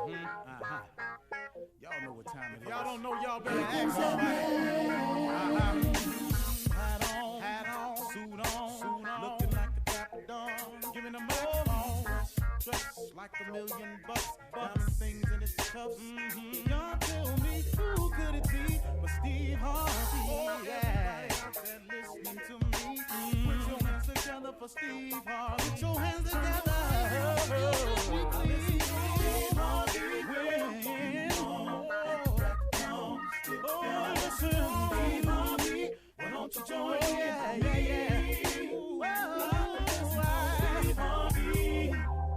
Y'all know what time it is. Y'all don't know, y'all better ask somebody. Hat on, suit on, looking like a dapper dog, giving them all dressed like $1 million bucks, diamond things in his cuffs. Y'all tell me who could it be but Steve Harvey? Oh, yeah. Everybody listening to me, put your hands together for Steve Harvey. Put your hands together. Steve Harvey. Oh, listen, Steve Harvey. Why don't you join me? Steve Harvey.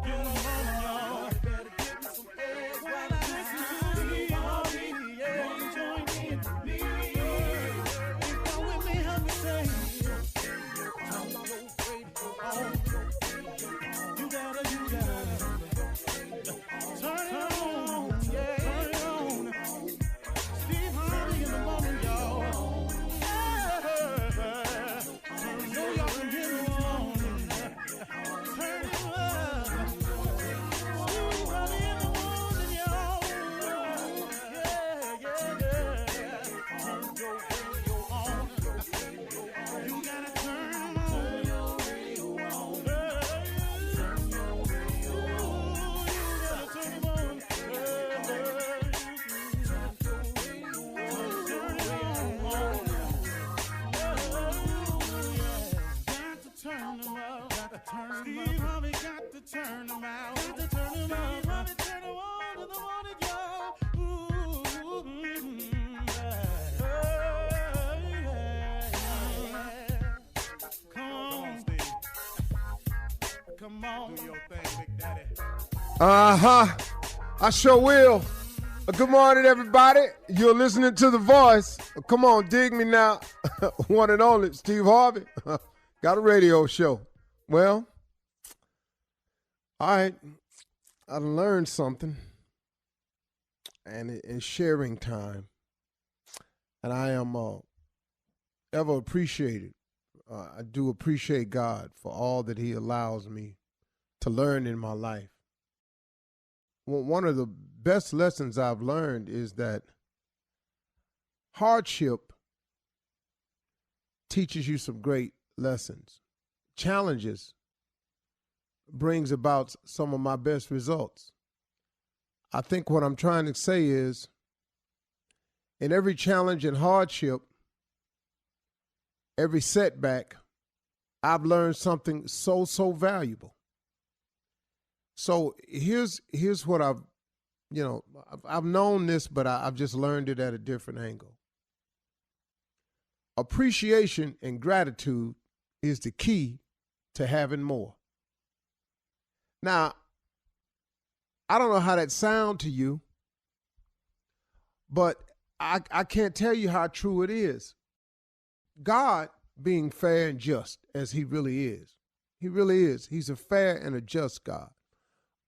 Get on, y'all. Better give me some eggs while I listen to Steve Harvey. Yeah, join in with me. If you're with me, help me say, turn your radio on. You gotta turn it on. Yeah, turn it on. Steve Harvey in the morning, y'all. So y'all can get it on. Turn it up. Steve Harvey in the morning, y'all. Yeah. Turn your radio on. You gotta turn them on. You gotta turn them on. Steve Harvey got to turn them out. Got to turn them out. Steve Harvey turn them on in the morning, y'all. Come on, Steve. Come on. Do your thing, Big Daddy. I sure will. Good morning, everybody. You're listening to The Voice. Come on, dig me now. One and only, Steve Harvey. Got a radio show. Well, all right. I learned something, and it's sharing time. And I am ever appreciated. I do appreciate God for all that he allows me to learn in my life. Well, one of the best lessons I've learned is that hardship teaches you some great lessons. Challenges brings about some of my best results. I think what I'm trying to say is, in every challenge and hardship, every setback, I've learned something so valuable. So here's what I've known this, but I've just learned it at a different angle. Appreciation and gratitude is the key to having more. Now, I don't know how that sounds to you, but I can't tell you how true it is. God being fair and just as he really is. He really is. He's a fair and a just God.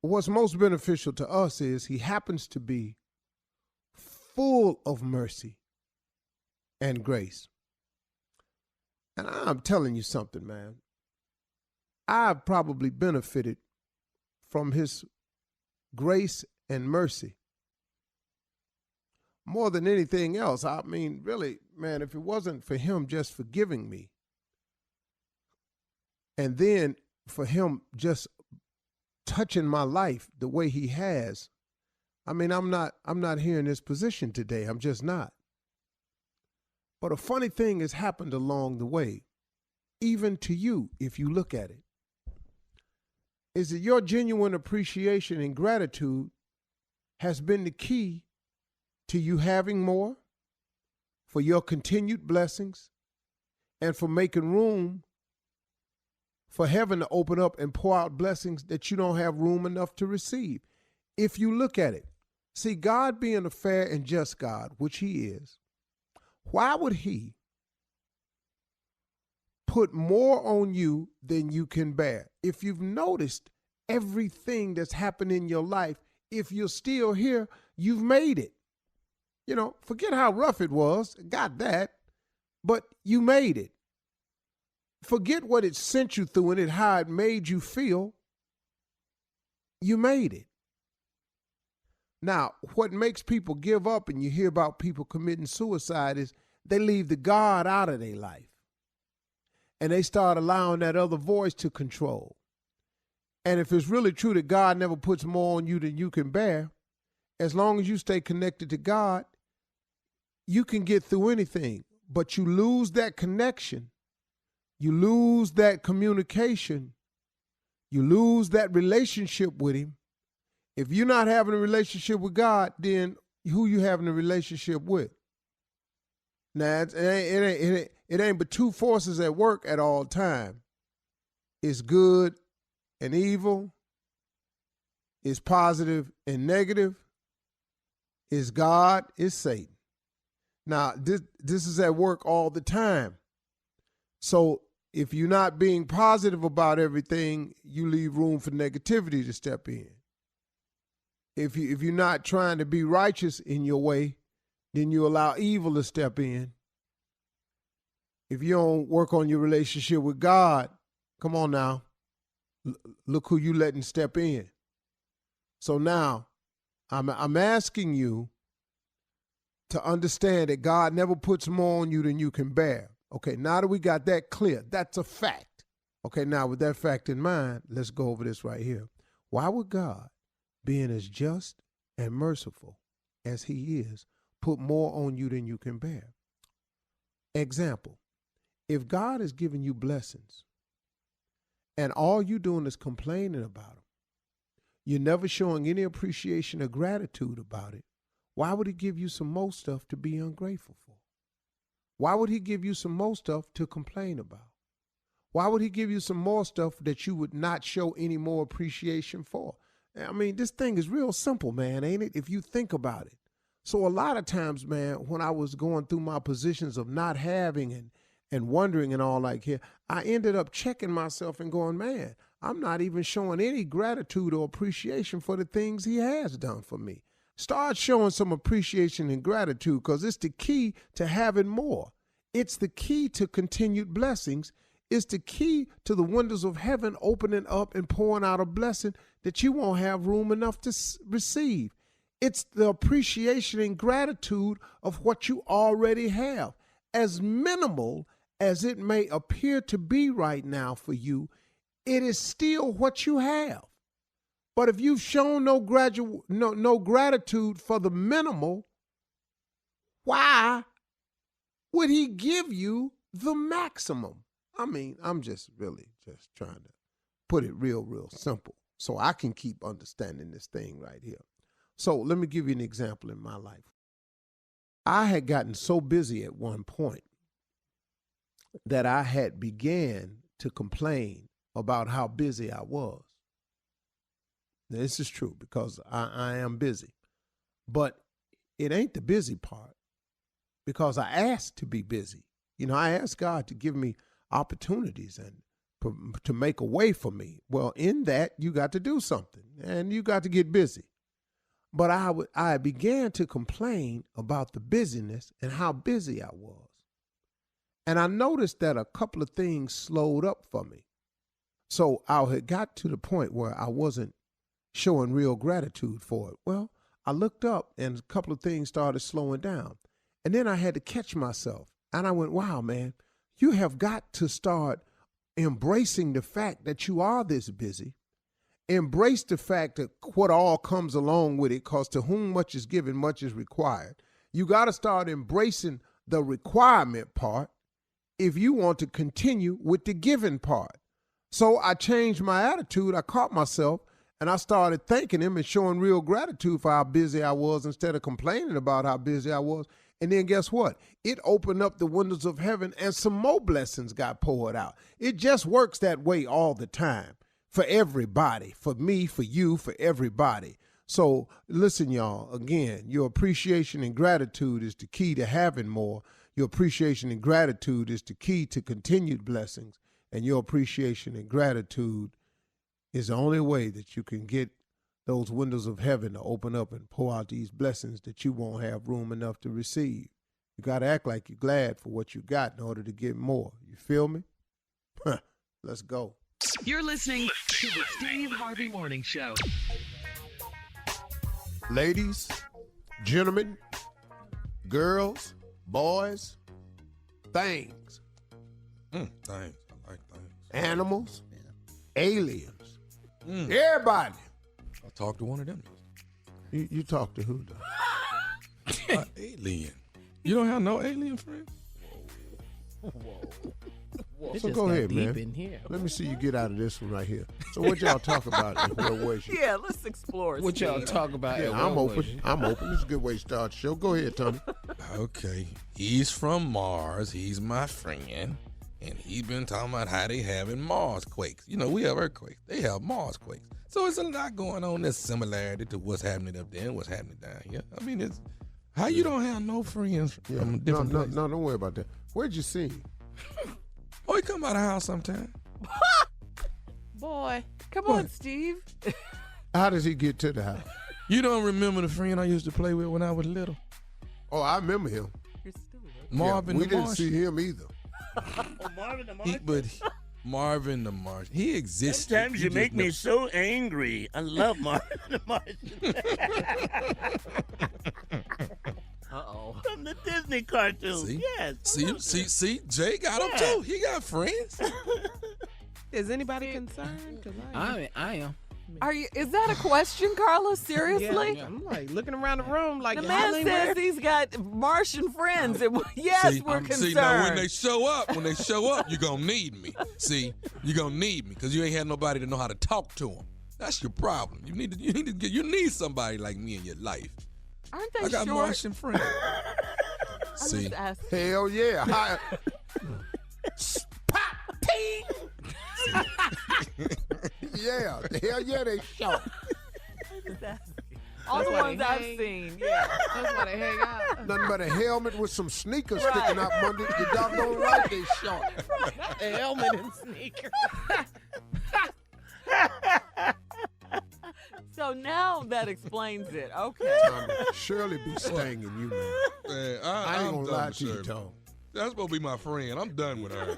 What's most beneficial to us is he happens to be full of mercy and grace. And I'm telling you something, man. I've probably benefited from his grace and mercy more than anything else. I mean, really, man, if it wasn't for him just forgiving me, and then for him just touching my life the way he has, I mean, I'm not here in this position today. I'm just not. But a funny thing has happened along the way, even to you, if you look at it, is that your genuine appreciation and gratitude has been the key to you having more, for your continued blessings, and for making room for heaven to open up and pour out blessings that you don't have room enough to receive. If you look at it, see, God being a fair and just God, which he is, why would he put more on you than you can bear? If you've noticed everything that's happened in your life, if you're still here, you've made it. You know, forget how rough it was, got that, but you made it. Forget what it sent you through and how it made you feel. You made it. Now, what makes people give up, and you hear about people committing suicide, is they leave the God out of their life. And they start allowing that other voice to control. And if it's really true that God never puts more on you than you can bear, as long as you stay connected to God, you can get through anything. But you lose that connection, you lose that communication, you lose that relationship with him. If you're not having a relationship with God, then who you having a relationship with? Now, it ain't but two forces at work at all time. It's good and evil. It's positive and negative. It's God, it's Satan. Now, this is at work all the time. So if you're not being positive about everything, you leave room for negativity to step in. If you're not trying to be righteous in your way, then you allow evil to step in. If you don't work on your relationship with God, come on now, look who you letting step in. So now, I'm asking you to understand that God never puts more on you than you can bear. Okay, now that we got that clear, that's a fact. Okay, now with that fact in mind, let's go over this right here. Why would God, being as just and merciful as he is, put more on you than you can bear? Example, if God is giving you blessings and all you're doing is complaining about them, you're never showing any appreciation or gratitude about it, why would he give you some more stuff to be ungrateful for? Why would he give you some more stuff to complain about? Why would he give you some more stuff that you would not show any more appreciation for? I mean, this thing is real simple, man, ain't it? If you think about it. So a lot of times, man, when I was going through my positions of not having and wondering and all like here, I ended up checking myself and going, man, I'm not even showing any gratitude or appreciation for the things he has done for me. Start showing some appreciation and gratitude, because it's the key to having more. It's the key to continued blessings. It's the key to the windows of heaven opening up and pouring out a blessing that you won't have room enough to receive. It's the appreciation and gratitude of what you already have. As minimal as it may appear to be right now for you, it is still what you have. But if you've shown no gratitude for the minimal, why would he give you the maximum? I mean, I'm just really just trying to put it real simple so I can keep understanding this thing right here. So let me give you an example in my life. I had gotten so busy at one point that I had began to complain about how busy I was. Now, this is true because I am busy. But it ain't the busy part, because I asked to be busy. You know, I asked God to give me opportunities and to make a way for me. Well, in that, you got to do something, and you got to get busy. But I began to complain about the busyness and how busy I was. And I noticed that a couple of things slowed up for me. So I had got to the point where I wasn't showing real gratitude for it. Well, I looked up and a couple of things started slowing down. And then I had to catch myself. And I went, wow, man, you have got to start embracing the fact that you are this busy. Embrace the fact that what all comes along with it, because to whom much is given, much is required. You got to start embracing the requirement part if you want to continue with the giving part. So I changed my attitude. I caught myself and I started thanking him and showing real gratitude for how busy I was instead of complaining about how busy I was. And then guess what? It opened up the windows of heaven and some more blessings got poured out. It just works that way all the time for everybody, for me, for you, for everybody. So listen, y'all, again, your appreciation and gratitude is the key to having more. Your appreciation and gratitude is the key to continued blessings. And your appreciation and gratitude is the only way that you can get those windows of heaven to open up and pour out these blessings that you won't have room enough to receive. You got to act like you're glad for what you got in order to get more. You feel me? Let's go. You're listening to the Steve Harvey Morning Show. Ladies, gentlemen, girls, boys, things. Things. I like things. Animals, aliens, everybody. I talked to one of them. You talk to who, though? Alien. You don't have no alien friends? So go ahead, man. Let me see you get out of this one right here. So what y'all talk about and where was you? Yeah, let's explore. What y'all talk about? Yeah, I'm open. I'm open. This is a good way to start the show. Go ahead, Tony. Okay. He's from Mars. He's my friend. And he's been talking about how they having Mars quakes. You know, we have earthquakes. They have Mars quakes. So it's a lot going on. There's similarity to what's happening up there and what's happening down here. I mean, it's how you don't have no friends from different places. No, don't worry about that. Where'd you see him? Oh, he come by the house sometime. Boy, come on, Steve. How does he get to the house? You don't remember the friend I used to play with when I was little? Oh, I remember him. You're still Marvin we the didn't Martian. see him either. Marvin the Martian? Marvin the Martian. He existed. Sometimes you make me so angry. I love Marvin the Martian. Uh-oh. From the Disney cartoon. See? Yes. See, Jay got him too. He got friends. Is anybody concerned? 'Cause I am. Is that a question, Carlos? Seriously? Yeah, I'm like looking around the room like The man says he's got Martian friends. And yes, we're concerned. See, now when they show up, you're going to need me. See, you're going to need me because you ain't had nobody to know how to talk to them. That's your problem. You need somebody like me in your life. Aren't they I got short? Martian friends. See, just asking. Hell yeah. Yeah, hell yeah, they short. All the ones I've seen. Yeah. That's why they hang out. Nothing but a helmet with some sneakers sticking out from under. You doggone right they short. A helmet and sneakers. So now that explains it. Okay. Surely be stinging you, man. I ain't gonna lie to you, Tom. That's supposed to be my friend. I'm done with her.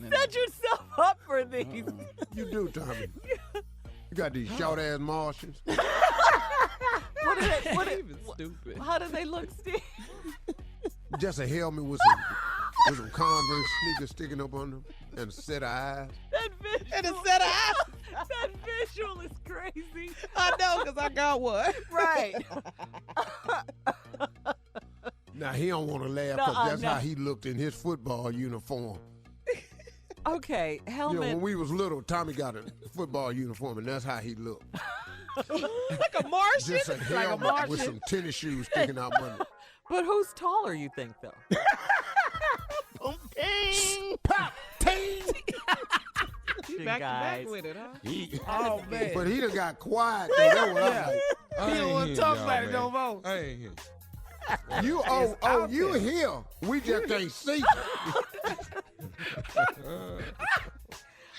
Set yourself up for these. You do, Tommy. You got these short-ass Martians. Stupid. How do they look, Steve? Just a helmet with some Converse sneakers sticking up on them and a set of eyes. That visual. And a set of eyes. That visual is crazy. I know, because I got one. Right. Now, he don't want to laugh because that's how he looked in his football uniform. Okay, helmet. You know, when we was little, Tommy got a football uniform, and that's how he looked. Like a Martian? Just a helmet with some tennis shoes sticking out under. But who's taller, you think, though? Boom, ting. Pop, ting. Back to back with it, huh? Oh, man. But he done got quiet. Though. That's what I'm like. He don't want to talk about it no more. I ain't here. You here. We just can't see you.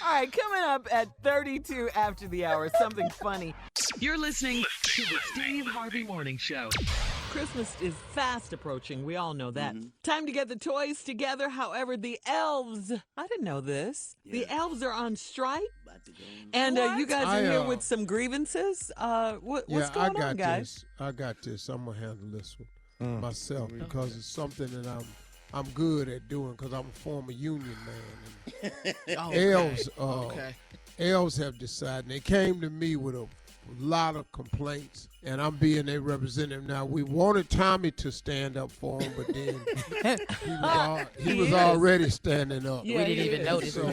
All right, coming up at 32 after the hour, something funny. You're listening to the Steve Harvey Morning Show. Christmas is fast approaching. We all know that. Time to get the toys together. However, the elves, I didn't know this. Yeah. The elves are on strike. And you guys are here with some grievances. What's going on, guys? I got this. I'm going to handle this one myself because it's something that I'm good at doing because I'm a former union man. And elves have decided. They came to me with a lot of complaints, and I'm being their representative now. We wanted Tommy to stand up for him, but then he was already standing up. Yeah, we didn't even notice. So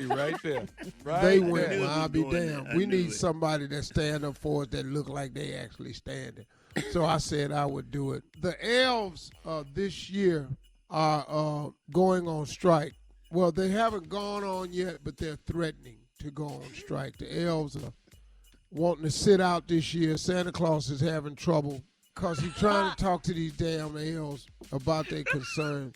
right there. Right they there. went, well, I'll be damned. We need somebody that stand up for us that look like they actually standing. So I said I would do it. The elves this year are going on strike. Well, they haven't gone on yet, but they're threatening to go on strike. The elves are wanting to sit out this year. Santa Claus is having trouble because he's trying to talk to these damn elves about their concerns.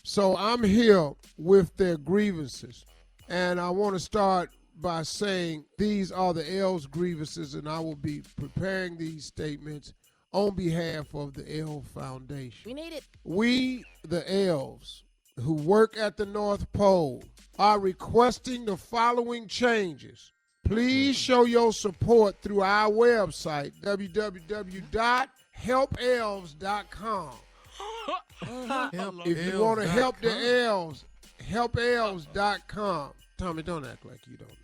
So I'm here with their grievances. And I want to start by saying these are the elves' grievances, and I will be preparing these statements on behalf of the Elf Foundation. We need it. We, the elves, who work at the North Pole, are requesting the following changes. Please show your support through our website, www.helpelves.com. If you want to help the elves, helpelves.com. Tommy, don't act like you don't know.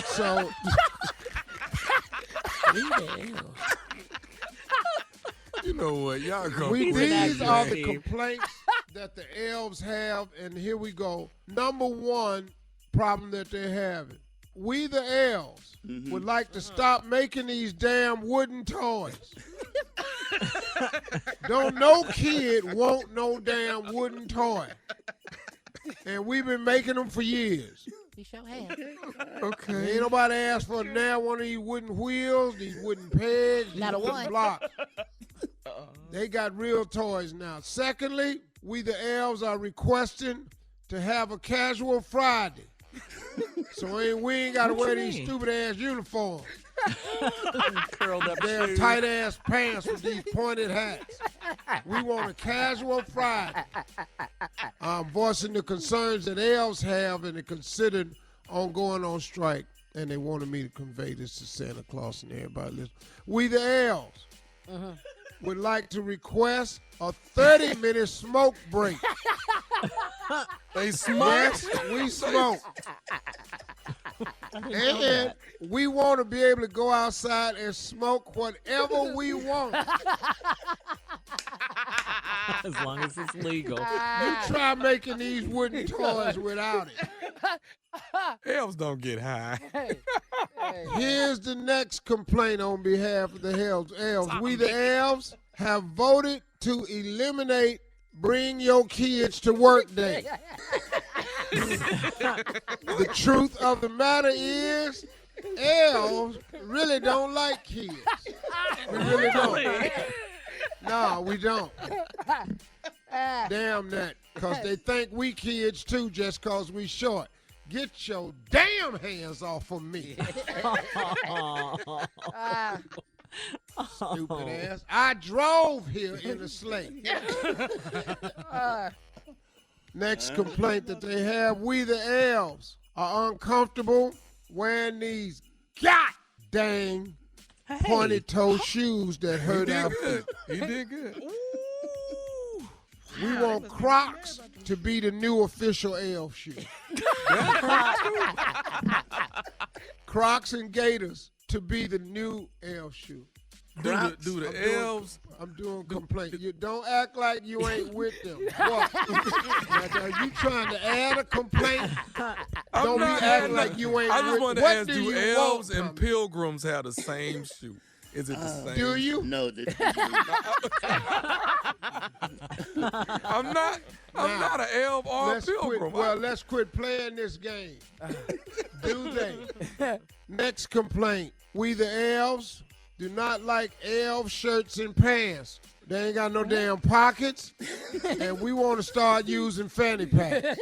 So, you know what? Y'all go. These are the complaints that the elves have, and here we go. Number one problem that they're having. We the elves would like to stop making these damn wooden toys. Don't no kid want no damn wooden toy. And we've been making them for years. We sure have. Okay. Ain't nobody asked for now one of these wooden wheels, these wooden pegs, Not a these wooden one. blocks. They got real toys now. Secondly, we the elves are requesting to have a casual Friday. So we ain't got to wear these stupid ass uniforms. Curled up Damn shoes. tight ass pants with these pointed hats. We want a casual Friday. I'm voicing the concerns that elves have and they considered on going on strike. And they wanted me to convey this to Santa Claus and everybody listen. We the elves would like to request a 30-minute smoke break. They smoke. Yes, we smoke. And we want to be able to go outside and smoke whatever we want. As long as it's legal. You try making these wooden toys without it. Elves don't get high. Here's the next complaint on behalf of the elves. We the elves have voted to eliminate Bring Your Kids to Work Day. The truth of the matter is, elves really don't like kids. We really don't. No, we don't. Damn that, because they think we kids too just because we short. Get your damn hands off of me. Stupid ass. I drove here in a sleigh. Next complaint that they have, we the elves are uncomfortable wearing these dang pointed toe shoes that hurt our feet. You did good. We want Crocs to be the new official elf shoe. Crocs and Gators to be the new elf shoe. Do the elves? I'm doing complaint. You don't act like you ain't with them. What? Now, are you trying to add a complaint? Don't be acting like you ain't with them. I just wanted to What ask, do do you elves want and from me? pilgrims have the same shoe? Is it the same? Do you? No, I'm not an elf or a pilgrim. Let's quit playing this game. Do they? Next complaint. We the elves do not like elf shirts and pants. They ain't got no damn pockets, and we want to start using fanny packs.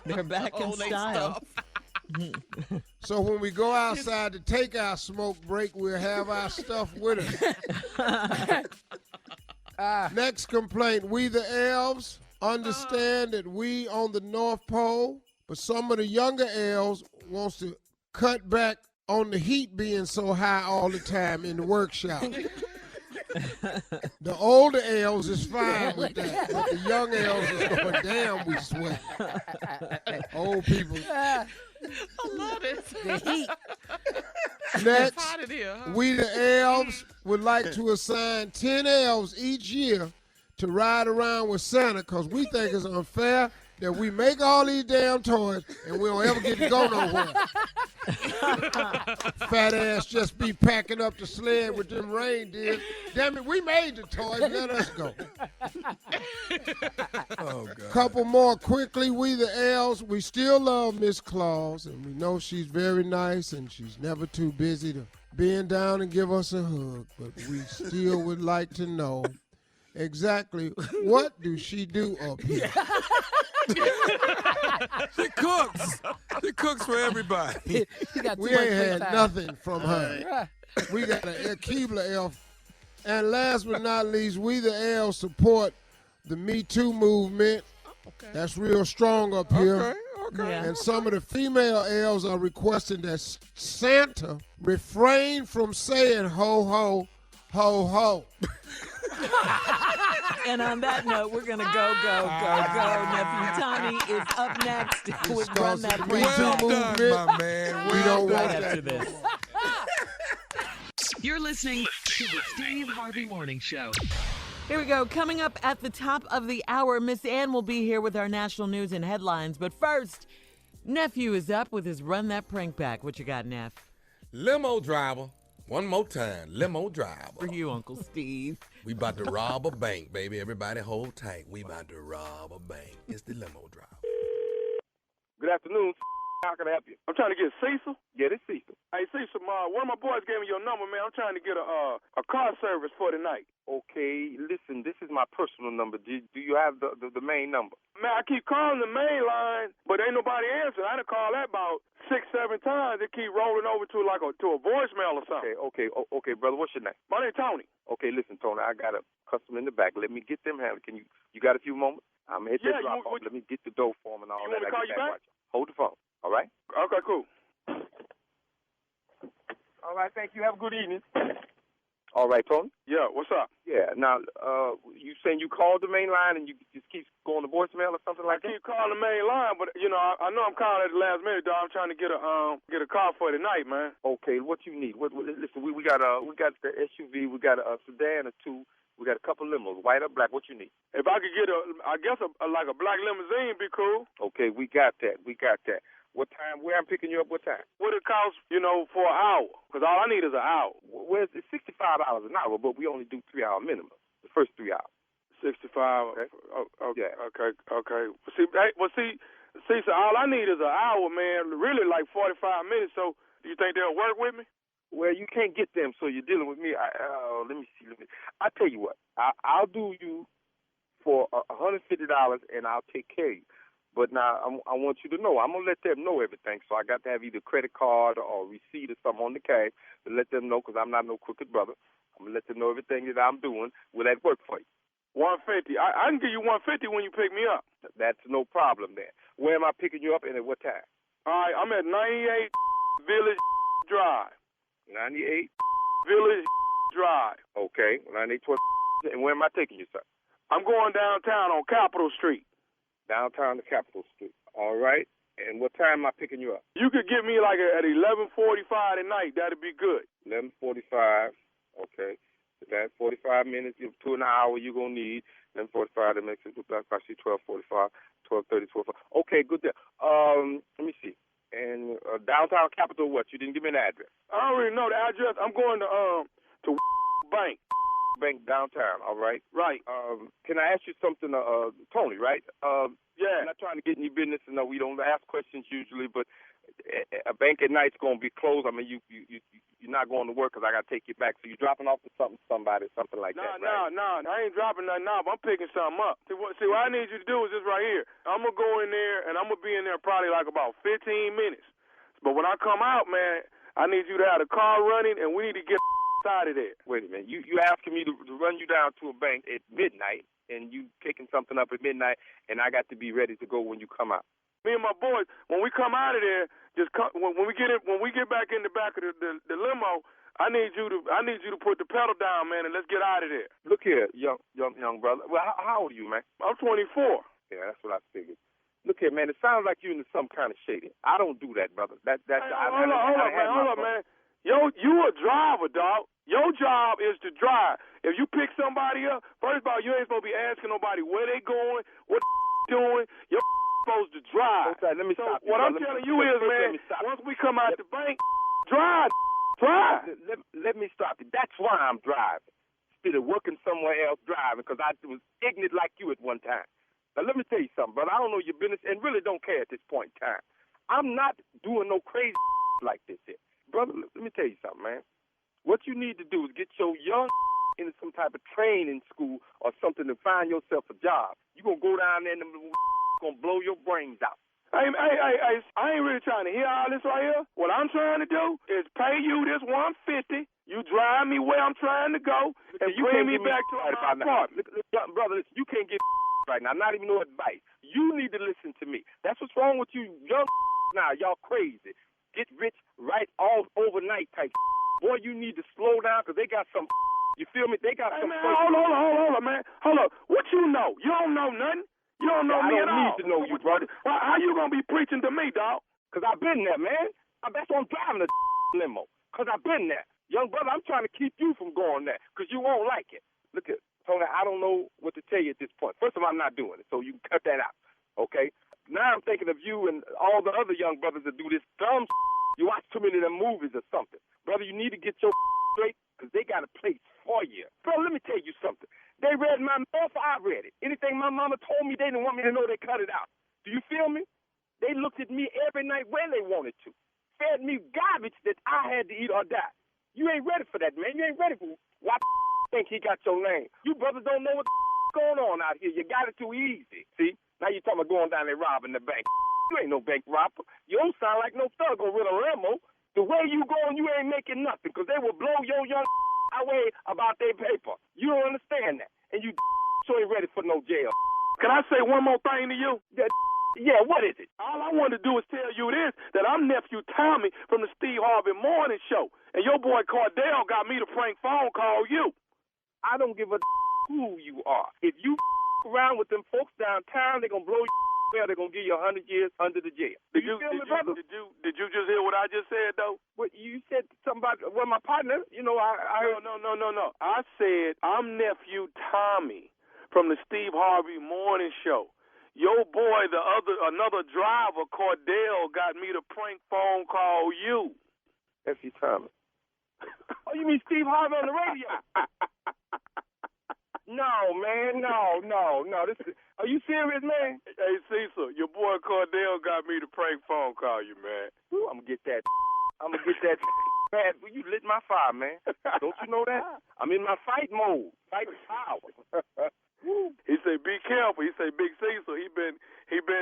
They're back in style. So when we go outside to take our smoke break, we'll have our stuff with us. Next complaint. We the elves understand that we on the North Pole, but some of the younger elves wants to cut back on the heat being so high all the time in the workshop. The older elves is fine with that, but the young elves is going, damn, we sweat. Old people. I love it. The heat. Next, Hot in here, huh? we the elves would like to assign 10 elves each year to ride around with Santa because we think it's unfair that we make all these damn toys and we don't ever get to go nowhere. Fat ass just be packing up the sled with them reindeers. Damn it, we made the toys. Let us go. Oh, God. Couple more quickly. We the elves, we still love Miss Claus, and we know she's very nice and she's never too busy to bend down and give us a hug. But we still would like to know exactly what do she do up here. She cooks. She cooks for everybody. She got We too much ain't free had time. nothing from her. We got a Keebler elf. And last but not least, we the elves support the Me Too movement. That's real strong up here. Okay, Okay. Yeah. And some of the female elves are requesting that Santa refrain from saying ho, ho, ho, ho. And on that note, we're going to go. Nephew Tommy is up next with Run That Prank Well Back. done, my man. We don't Right want after that. this. You're listening to the Steve Harvey Morning Show. Here we go. Coming up at the top of the hour, Miss Ann will be here with our national news and headlines. But first, Nephew is up with his Run That Prank Back. What you got, Neff? Limo driver. One more time. Limo driver. For you, Uncle Steve. We about to rob a bank, baby. Everybody hold tight. We about to rob a bank. It's the limo driver. Good afternoon. How can I help you? I'm trying to get Cecil. Yeah, this Cecil. Hey, Cecil, one of my boys gave me your number, man. I'm trying to get a car service for tonight. Okay, listen, this is my personal number. Do you have the main number? Man, I keep calling the main line, but ain't nobody answering. I done called that about 6-7 times. It keep rolling over to to a voicemail or something. Okay, brother. What's your name? My name's Tony. Okay, listen, Tony. I got a customer in the back. Let me get them handled. You got a few moments? I'm gonna hit that drop off. Let me get the dough for him and all that. You want me to call you back? Hold the phone. All right? Okay, cool. All right, thank you. Have a good evening. All right, Tony? Yeah, what's up? Yeah, now, you saying you called the main line and you just keep going to voicemail or something like that? I keep calling the main line, but, I know I'm calling at the last minute, dog. I'm trying to get a car for tonight, man. Okay, what you need? Listen, we got the SUV, we got a sedan or two, we got a couple limos, white or black. What you need? If I could get like a black limousine, be cool. Okay, we got that. What time? Where I'm picking you up? What time? What it costs, for an hour? Because all I need is an hour. Well, it's $65 an hour, but we only do 3 hour minimum. The first 3 hours. 65. Okay. Okay. Yeah. Okay. See, so all I need is an hour, man. Really, like 45 minutes. So, do you think they'll work with me? Well, you can't get them, so you're dealing with me. Let me see. I tell you what. I'll do you for $150, and I'll take care of you. But now I want you to know, I'm going to let them know everything. So I got to have either credit card or receipt or something on the cash to let them know, because I'm not no crooked brother. I'm going to let them know everything that I'm doing. Will that work for you? 150. I can give you 150 when you pick me up. That's no problem then. Where am I picking you up and at what time? All right, I'm at 98 Village Drive. 98 Village Drive. Okay, 98 and where am I taking you, sir? I'm going downtown on Capitol Street. Downtown to Capitol Street. All right. And what time am I picking you up? You could get me like at 11:45 tonight. That'd be good. 11:45. Okay. That's 45 minutes, 2 an hour you're going to need. 11:45, that makes it actually 12:45, 12:30, 12:45. Okay, good there. Let me see. And downtown Capitol, what? You didn't give me an address. I don't really know the address. I'm going to Bank. Bank downtown, all right? Right. Can I ask you something, Tony, right? Yeah. I'm not trying to get in your business, and we don't ask questions usually, but a bank at night's going to be closed. I mean, you're not going to work because I got to take you back. So you're dropping off to somebody, something like that, right? No, I ain't dropping nothing off. I'm picking something up. See, what I need you to do is this right here. I'm going to go in there, and I'm going to be in there probably like about 15 minutes. But when I come out, man, I need you to have the car running, and we need to get out of there. Wait a minute. You asking me to run you down to a bank at midnight, and you picking something up at midnight, and I got to be ready to go when you come out. Me and my boys, when we come out of there, when we get back in the back of the limo, I need you to put the pedal down, man, and let's get out of there. Look here, young brother. Well, how old are you, man? I'm 24. Yeah, that's what I figured. Look here, man. It sounds like you're into some kind of shady. I don't do that, brother. Hold up, man. Yo, you a driver, dog. Your job is to drive. If you pick somebody up, first of all, you ain't supposed to be asking nobody where they going, what doing. You're supposed to drive. Okay, let me stop you. What I'm telling you is, man, once we come out the bank, drive. Let me stop you. That's why I'm driving. Instead of working somewhere else driving, because I was ignorant like you at one time. Now, let me tell you something, brother. I don't know your business and really don't care at this point in time. I'm not doing no crazy like this here. Brother, let me tell you something, man. What you need to do is get your young into some type of training school or something to find yourself a job. You're going to go down there and going to blow your brains out. Hey, I ain't really trying to hear all this right here. What I'm trying to do is pay you this $150. You drive me where I'm trying to go, and you bring me back to my apartment. Brother, you can't get right now. Not even no advice. You need to listen to me. That's what's wrong with you young now. Y'all crazy. Get rich right all overnight type. Boy, you need to slow down because they got some. You feel me? They got some. Man, hold on, man. Hold up. What you know? You don't know nothing. You don't know me at all. I don't need to know you, brother. How you gonna be preaching to me, dog? Because I've been there, man. That's why I'm driving the limo. Because I've been there. Young brother, I'm trying to keep you from going there because you won't like it. Look at Tony, I don't know what to tell you at this point. First of all, I'm not doing it, so you can cut that out, okay? Now I'm thinking of you and all the other young brothers that do this dumb You watch too many of them movies or something. Brother, you need to get your straight because they got a place for you. Bro, let me tell you something. They read my mail, I read it. Anything my mama told me, they didn't want me to know, they cut it out. Do you feel me? They looked at me every night when they wanted to. Fed me garbage that I had to eat or die. You ain't ready for that, man. You ain't ready for why think he got your name. You brothers don't know what's going on out here. You got it too easy. See? Now you talking about going down there robbing the bank. You ain't no bank robber. You don't sound like no thug gonna rent a limo. The way you going, you ain't making nothing because they will blow your young away about their paper. You don't understand that. And you so ain't ready for no jail. Can I say one more thing to you? Yeah, what is it? All I wanted to do is tell you this, that I'm nephew Tommy from the Steve Harvey Morning Show. And your boy Cordell got me to prank phone call you. I don't give a who you are. If you around with them folks downtown, they're going to blow you well. They're going to give you 100 years under the jail. Did you feel me, brother? Did you just hear what I just said, though? What you said something about, well, my partner, you know, I heard. No. I said I'm nephew Tommy from the Steve Harvey Morning Show. Your boy, another driver, Cordell, got me to prank phone call you. Nephew Tommy. Oh, you mean Steve Harvey on the radio? No, man, no. Are you serious, man? Hey, Cecil, your boy Cordell got me to prank phone call you, man. Ooh, I'm gonna get that. Man, you lit my fire, man. Don't you know that? I'm in my fight mode. Fight power. He said, "Be careful." He said, "Big Cecil, he been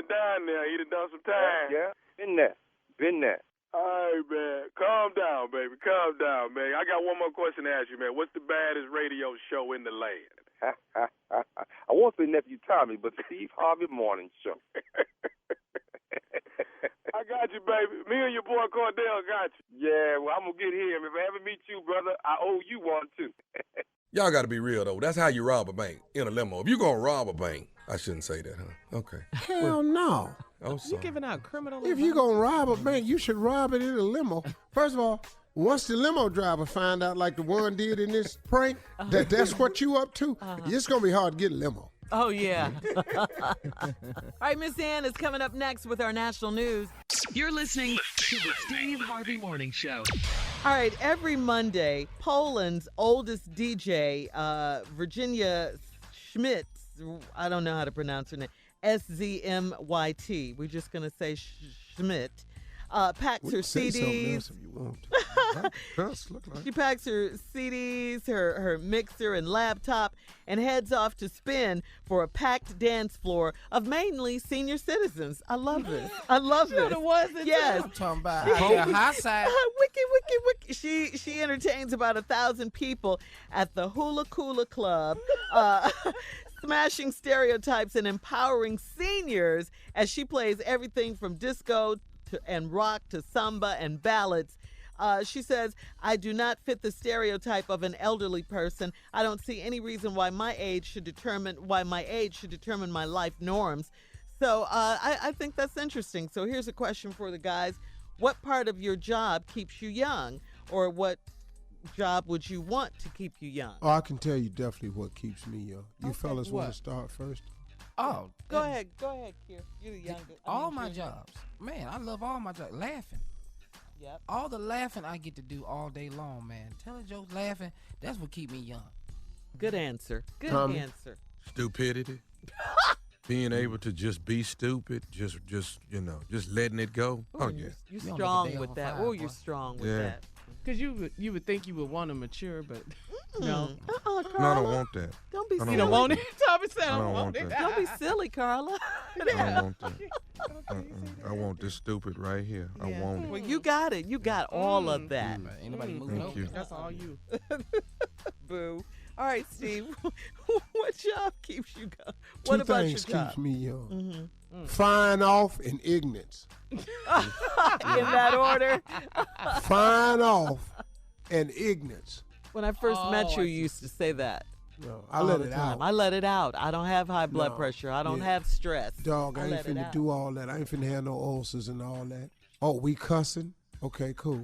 down there. He done some time." Yeah, been there. All right, man. Calm down, baby. Calm down, man. I got one more question to ask you, man. What's the baddest radio show in the land? I won't say Nephew Tommy, but Steve Harvey Morning Show. I got you, baby. Me and your boy Cordell got you. Yeah, well, I'm going to get him. If I ever meet you, brother, I owe you one, too. Y'all got to be real, though. That's how you rob a bank, in a limo. If you're going to rob a bank, I shouldn't say that, huh? Okay. Hell no. Oh, sorry. You giving out criminal If you're going to rob a bank, you should rob it in a limo. First of all, once the limo driver find out, like the one did in this prank, that's what you up to, it's going to be hard to get a limo. Oh, yeah. All right, Miss Ann is coming up next with our national news. You're listening to the Steve Harvey Morning Show. All right, every Monday, Poland's oldest DJ, Virginia Schmidt, I don't know how to pronounce her name, SZMYT. We're just going to say Schmidt. Packs her CDs. If you want to. She packs her CDs, her mixer and laptop, and heads off to spin for a packed dance floor of mainly senior citizens. I love this. It wasn't. Yes. I'm talking about high side. Wiki. She entertains about 1,000 people at the Hula Kula Club. Smashing stereotypes and empowering seniors as she plays everything from disco and rock to samba and ballads. She says, "I do not fit the stereotype of an elderly person. I don't see any reason why my age should determine my life norms." So I think that's interesting. So here's a question for the guys. What part of your job keeps you young? Or what job would you want to keep you young? Oh, I can tell you definitely what keeps me young. You Okay, fellas want what? to start first? Oh, Go ahead, Kier. You're the youngest. all my jobs. Man, I love all my jobs. Laughing. Yep. All the laughing I get to do all day long, man. Telling jokes, laughing, that's what keep me young. Good answer. Good Tommy? answer. Stupidity. Being able to just be stupid, just letting it go. Oh, yeah. You're You don't strong look a day with over that. five, Oh, you're boy. strong with Yeah. that. Because you would think you would want to mature, but no. No, I Carla. don't want that. Don't be I silly. You don't want it? Tommy said, I don't want it. that. Don't be silly, Carla. I don't want that. I want this stupid right here. I want Well, it. you got it. You got all of that. Ain't nobody moving Thank over. you. That's all you. Boo. All right, Steve. What job keeps you going? Two What about things your job? keeps me young. Fine off and ignorance. In that order. Fine off and ignorance. When I first met you used to say that. No, I let it out. I let it out. I don't have high blood pressure. I don't have stress. Dog, I ain't finna do all that. I ain't finna have no ulcers and all that. Oh, we cussing? Okay, cool.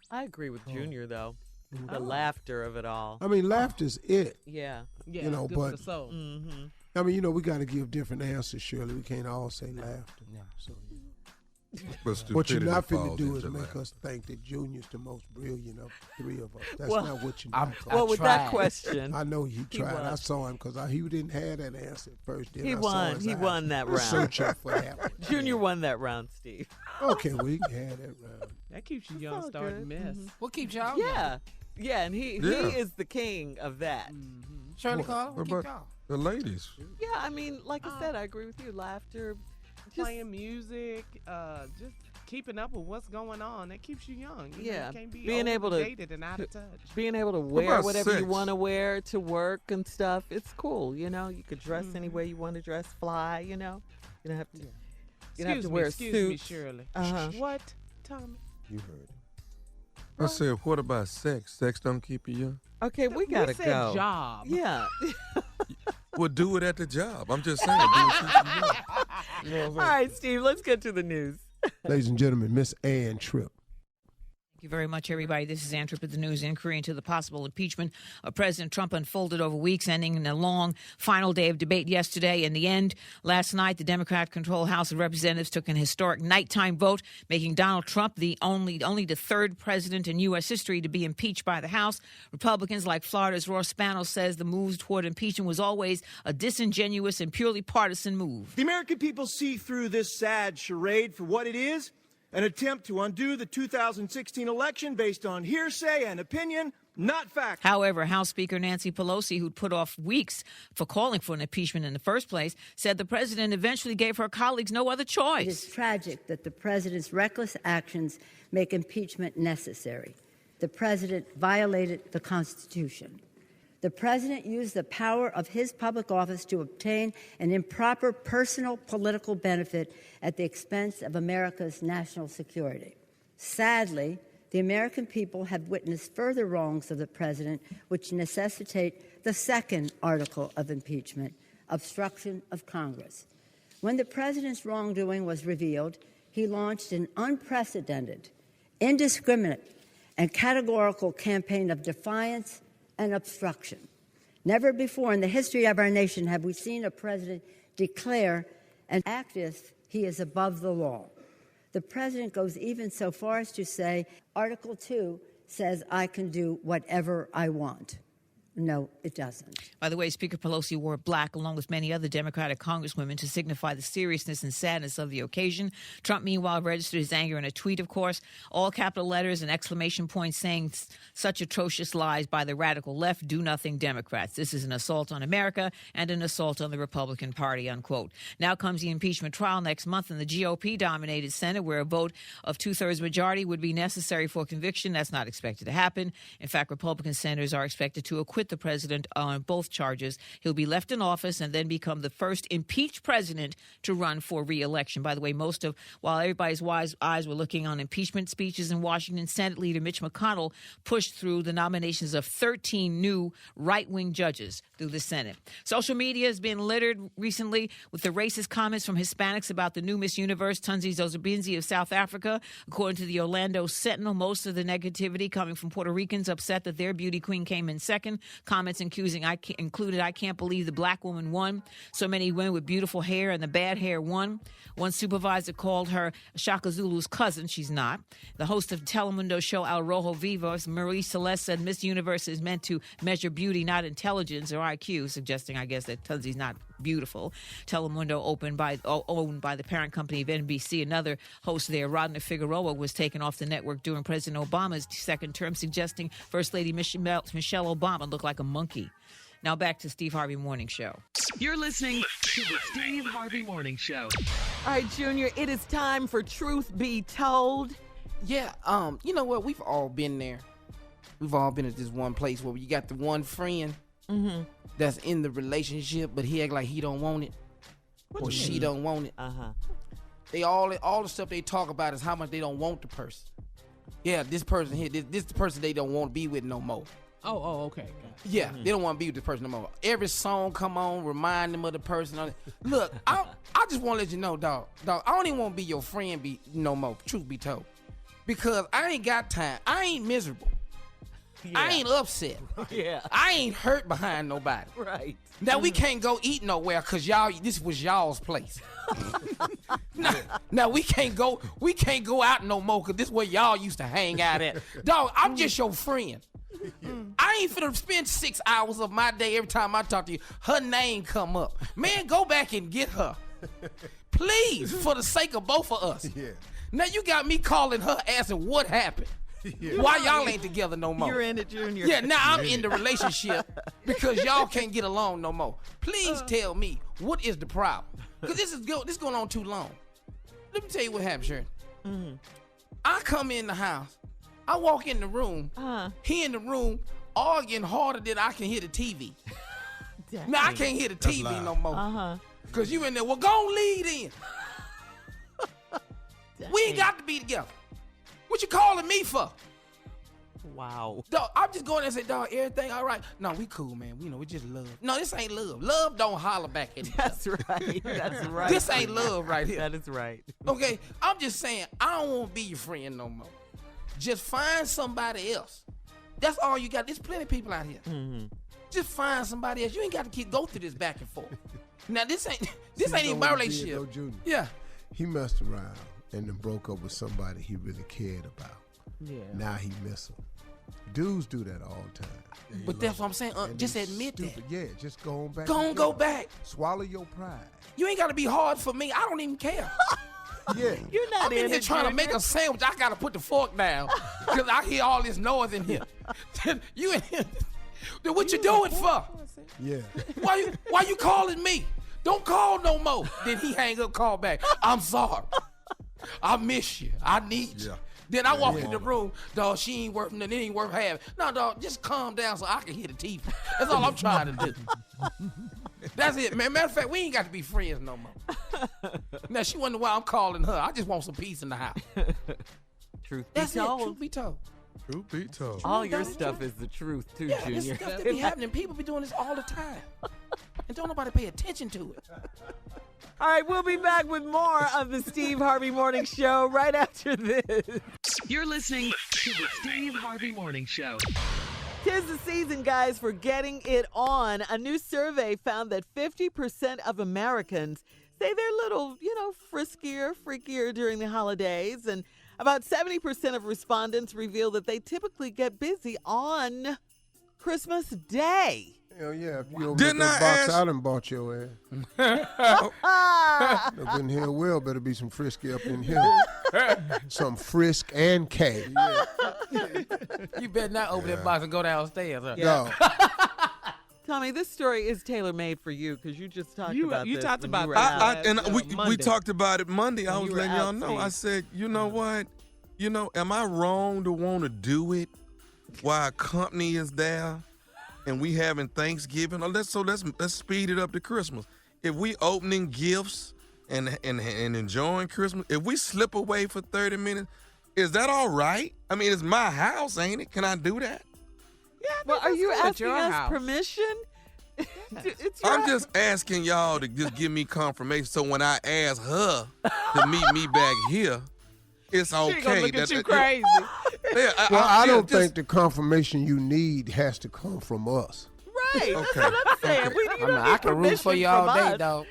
I agree with Junior, though. The laughter of it all. I mean, laughter's it. Yeah. Yeah, good for but the soul. I mean, we got to give different answers, Shirley. We can't all say laughter. Yeah. So, But what you're not stupidity finna do falls is into make that. us think that Junior's the most brilliant of the three of us. That's Well, not what you're I not. Well, with that tried. question, I know he tried. I was. saw him because he didn't have that answer at first. Then he I saw won. his He eyes won that round. searching for that one. Junior won that round, Steve. Okay, we can have that round. That keeps you young, all starting good. mess. What keeps y'all? Yeah. Yeah, and he Yeah. is the king of that. Shirley Carter, what What keep about y'all? the ladies? Yeah, I mean, like I said, I agree with you. Laughter. Playing music, just keeping up with what's going on. That keeps you young. You know, Yeah. you can't be Being able to- dated and out of touch. Being able to wear about whatever you sex? want to wear to work and stuff, it's cool. You know, you could dress any way you want to dress, fly. You know, you don't have to. You don't have to wear a excuse suit. me, Shirley. What, Tommy? You heard it. I said, what about sex? Sex don't keep you young? Okay, we gotta said go. job. Yeah. Well, do it at the job. I'm just saying. Do it keep you young. You know All what I'm saying? right, Steve. Let's get to the news. Ladies and gentlemen, Miss Ann Tripp. Thank you very much, everybody. This is Ann Tripp with the news. Inquiry into the possible impeachment of President Trump unfolded over weeks, ending in a long final day of debate yesterday. In the end, last night, the Democrat-controlled House of Representatives took an historic nighttime vote, making Donald Trump the only the third president in U.S. history to be impeached by the House. Republicans, like Florida's Ross Spanos, says the move toward impeachment was always a disingenuous and purely partisan move. The American people see through this sad charade for what it is. An attempt to undo the 2016 election based on hearsay and opinion, not fact. However, House Speaker Nancy Pelosi, who'd put off weeks for calling for an impeachment in the first place, said the president eventually gave her colleagues no other choice. It is tragic that the president's reckless actions make impeachment necessary. The president violated the Constitution. The president used the power of his public office to obtain an improper personal political benefit at the expense of America's national security. Sadly, the American people have witnessed further wrongs of the president, which necessitate the second article of impeachment, obstruction of Congress. When the president's wrongdoing was revealed, he launched an unprecedented, indiscriminate, and categorical campaign of defiance and obstruction. Never before in the history of our nation have we seen a president declare and act as if he is above the law. The president goes even so far as to say, Article 2 says I can do whatever I want. No, it doesn't. By the way, Speaker Pelosi wore black along with many other Democratic congresswomen to signify the seriousness and sadness of the occasion. Trump, meanwhile, registered his anger in a tweet, of course, all capital letters and exclamation points saying such atrocious lies by the radical left, do nothing Democrats. This is an assault on America and an assault on the Republican Party, unquote. Now comes the impeachment trial next month in the GOP-dominated Senate, where a vote of two-thirds majority would be necessary for conviction. That's not expected to happen. In fact, Republican senators are expected to acquit the president on both charges. He'll be left in office and then become the first impeached president to run for re-election. By the way, while everybody's eyes were looking on impeachment speeches in Washington, Senate leader Mitch McConnell pushed through the nominations of 13 new right-wing judges through the Senate. Social media has been littered recently with the racist comments from Hispanics about the new Miss Universe, Tunzi Zozobinzi of South Africa. According to the Orlando Sentinel, most of the negativity coming from Puerto Ricans upset that their beauty queen came in second. Comments included, I can't believe the black woman won. So many women with beautiful hair and the bad hair won. One supervisor called her Shaka Zulu's cousin. She's not. The host of Telemundo show El Rojo Vivo, Marie Celeste, said Miss Universe is meant to measure beauty, not intelligence or IQ, suggesting, I guess, that Tunzi's not beautiful. Telemundo, owned by the parent company of NBC. Another host there, Rodney Figueroa, was taken off the network during President Obama's second term, suggesting First Lady Michelle Obama looked like a monkey. Now back to Steve Harvey Morning Show. You're listening to the Steve Harvey Morning Show. All right, Junior, it is time for Truth Be Told. Yeah, you know what? We've all been there. We've all been at this one place where you got the one friend that's in the relationship, but he act like he don't want it or she don't want it. They all the stuff they talk about is how much they don't want the person. Yeah, this person here, this the person they don't want to be with no more. Oh, okay. Yeah, they don't want to be with this person no more. Every song come on, remind them of the person. Look, I just want to let you know, dog, I don't even want to be your friend no more, truth be told. Because I ain't got time. I ain't miserable. Yeah. I ain't upset. Yeah. I ain't hurt behind nobody. Right. Now we can't go eat nowhere because this was y'all's place. now we can't go out no more because this is where y'all used to hang out at. Dog, I'm just your friend. I ain't finna spend 6 hours of my day every time I talk to you. Her name come up. Man, go back and get her. Please, for the sake of both of us. Yeah. Now you got me calling her asking what happened. Yeah. Why y'all ain't together no more? You're in it, Junior. Yeah, now I'm in the relationship because y'all can't get along no more. Please tell me, what is the problem? Because this is going on too long. Let me tell you what happened, Sharon. I come in the house. I walk in the room. He in the room arguing harder than I can hear the TV. Now I can't hear the TV no more. Because you in there, well, go on, lead in. We ain't got to be together. What you calling me for? Wow. Dog, I'm just going there and say, dog, everything all right? No, we cool, man. We just love. No, this ain't love. Love don't holler back at each other. That's right. That's right. This ain't love right here. That is right. Okay, I'm just saying, I don't want to be your friend no more. Just find somebody else. That's all you got. There's plenty of people out here. Just find somebody else. You ain't got to go through this back and forth. Now, this ain't even my relationship. Yeah. He messed around and then broke up with somebody he really cared about. Yeah. Now he miss him. Dudes do that all the time. But that's what I'm saying. Just admit that. Yeah, just go on back. Go back. Swallow your pride. You ain't got to be hard for me. I don't even care. Yeah. You're not I'm in here trying to make a sandwich. I got to put the fork down because I hear all this noise in here. You in here. Then what you doing for? Yeah. Why you calling me? Don't call no more. Then he hang up, call back. I'm sorry. I miss you. I need you. Yeah. Then I walk in the room, dog, she ain't worth nothing, it ain't worth having. No, dog, just calm down so I can hear the TV. That's all I'm trying to do. That's it, man. Matter of fact, we ain't got to be friends no more. Now, she wonder why I'm calling her. I just want some peace in the house. Truth be told. Truth be told. Truth be told. All your stuff is the truth, too, Junior. This stuff that be happening. People be doing this all the time. And don't nobody pay attention to it. All right, we'll be back with more of the Steve Harvey Morning Show right after this. You're listening to the Steve Harvey Morning Show. 'Tis the season, guys, for getting it on. A new survey found that 50% of Americans say they're a little, friskier, freakier during the holidays. And about 70% of respondents reveal that they typically get busy on Christmas Day. Hell yeah, if you don't get that box out and bought your ass. Up in here, better be some frisky up in here. Some frisk and K. Yeah. You better not open that box and go downstairs. Huh? Yeah. Tommy, this story is tailor-made for you because you just talked about this. You talked about we talked about it Monday. I was letting y'all know. I said, you know what? Am I wrong to want to do it while a company is there? And we having Thanksgiving, let's speed it up to Christmas. If we opening gifts and enjoying Christmas, if we slip away for 30 minutes, is that all right? I mean, it's my house, ain't it? Can I do that? Yeah. Well, are you asking us permission? I'm just asking y'all to just give me confirmation so when I ask her to meet me back here, it's okay. She gonna look at you crazy. I don't think the confirmation you need has to come from us. Right. Okay. That's what I'm saying. I can root for you all day, dog.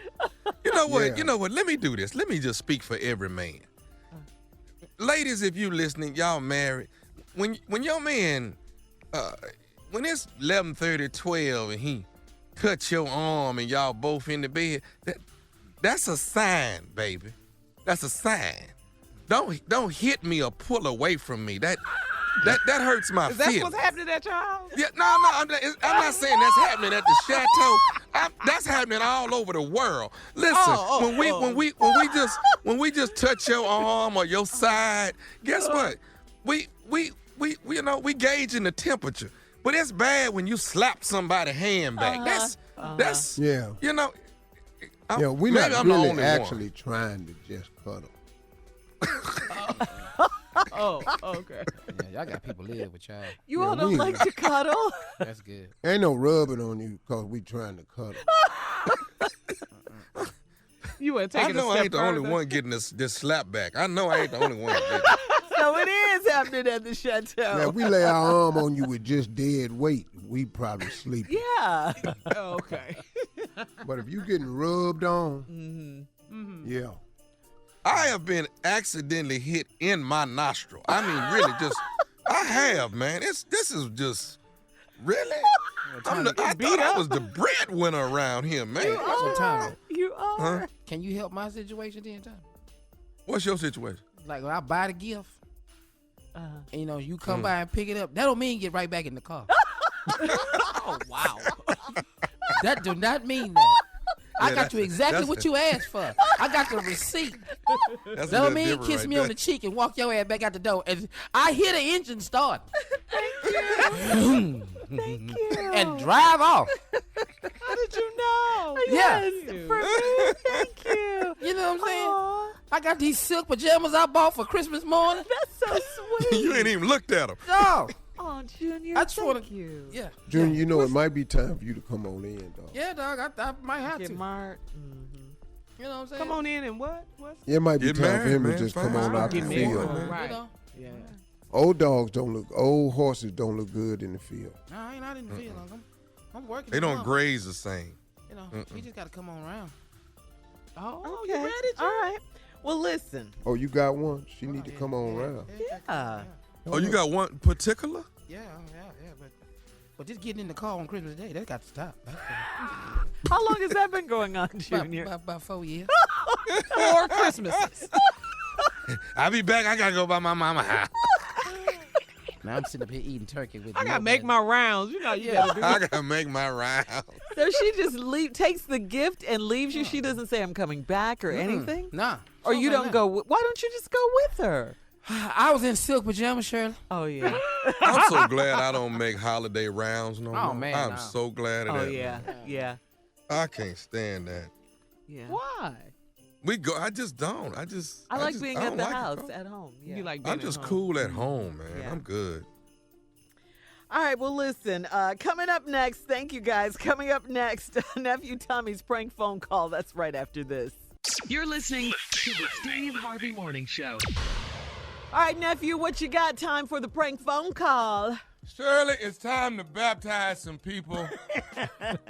You know what? Yeah. You know what? Let me do this. Let me just speak for every man. Ladies, if you listening, y'all married. When your man, when it's 11:30, 12, and he cut your arm and y'all both in the bed, that's a sign, baby. That's a sign. Don't hit me or pull away from me. That hurts my feelings. Is that what's happening at your house? Yeah, no. I'm not saying that's happening at the chateau. That's happening all over the world. Listen, when we just touch your arm or your side, guess what? We gauging the temperature. But it's bad when you slap somebody's hand back. That's yeah. You know. We're not really actually trying to just cuddle. Oh, okay. Yeah, y'all got people live with y'all. You all don't like to cuddle? That's good. Ain't no rubbing on you because we trying to cuddle. You want to take I it know a I step ain't the only further? one getting this slap back. I know I ain't the only one. So it is happening at the chateau. Now, if we lay our arm on you with just dead weight, we probably sleep. Yeah. Okay. But if you getting rubbed on, yeah. I have been accidentally hit in my nostril. I mean, really, I have, man. This is just, really? I thought I was the breadwinner around here, man. You are. Huh? Can you help my situation then, Tom? What's your situation? Like when I buy the gift, and, you come by and pick it up, that don't mean get right back in the car. Oh, wow. That do not mean that. I got you exactly what you asked for. I got the receipt. That don't mean kiss me on the cheek and walk your ass back out the door. And I hear the engine start. Thank you. And drive off. How did you know? Yeah. For me, thank you. You know what I'm saying? Aww. I got these silk pajamas I bought for Christmas morning. That's so sweet. You ain't even looked at them. No. Oh, Junior, I just want thank you. Yeah. Junior, it might be time for you to come on in, dog. Yeah, dog. I might have to. Mark. You know what I'm saying? Come on in and what? It might be Get time for married, him man. to just Fine. come on out the Get married. field. Right. You know? Yeah. Old horses don't look good in the field. No, I ain't out in the field. I'm working. They don't on. graze the same. You know, you just got to come on around. Oh, Okay. you ready, All right. Well, listen. Oh, you got one? She need to come on around. Yeah. Oh, you got one particular? Yeah. But just getting in the car on Christmas Day, that got to stop. How long has that been going on, Junior? About 4 years. 4 Christmases. I'll be back. I got to go by my mama house. Now I'm sitting up here eating turkey with I got to make my rounds. You know you got to do I got to make my round. So she just takes the gift and leaves you? She doesn't say, I'm coming back or anything? Nah. Or you don't go, why don't you just go with her? I was in silk pajamas, Shirley. Oh, yeah. I'm so glad I don't make holiday rounds no more. Oh, man, I'm no. so glad of Oh, that. yeah. Man. Yeah. I can't stand that. Yeah. Why? We go. I just don't. I like being I at don't the like it, house, bro. at home. Yeah. You like being I'm just at home. cool at home, man. Yeah. I'm good. All right, well, listen, coming up next, thank you guys. Coming up next, Nephew Tommy's prank phone call. That's right after this. You're listening to the Steve Harvey Morning Show. All right, Nephew, what you got? Time for the prank phone call. Shirley, it's time to baptize some people.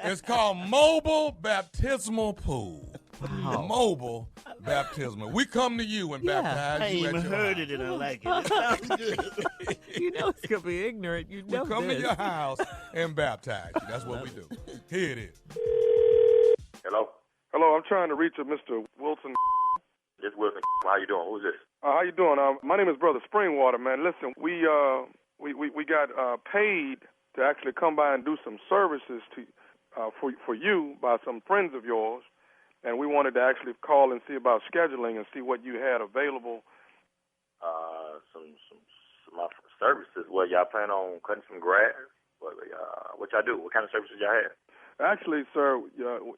It's called Mobile Baptismal Pool. Mobile Baptismal. We come to you and baptize I ain't you at even your heard house. it and I like it. It sounds good. You know it's going to be ignorant. You know We come this. to your house and baptize you. That's what we do. Here it is. Hello? Hello, I'm trying to reach a Mr. Wilson. This Wilson. How you doing? Who's this? How you doing? My name is Brother Springwater, man. Listen, we got paid to actually come by and do some services for you by some friends of yours, and we wanted to actually call and see about scheduling and see what you had available. Some services. Well, y'all plan on cutting some grass? What y'all do? What kind of services y'all have? Actually, sir,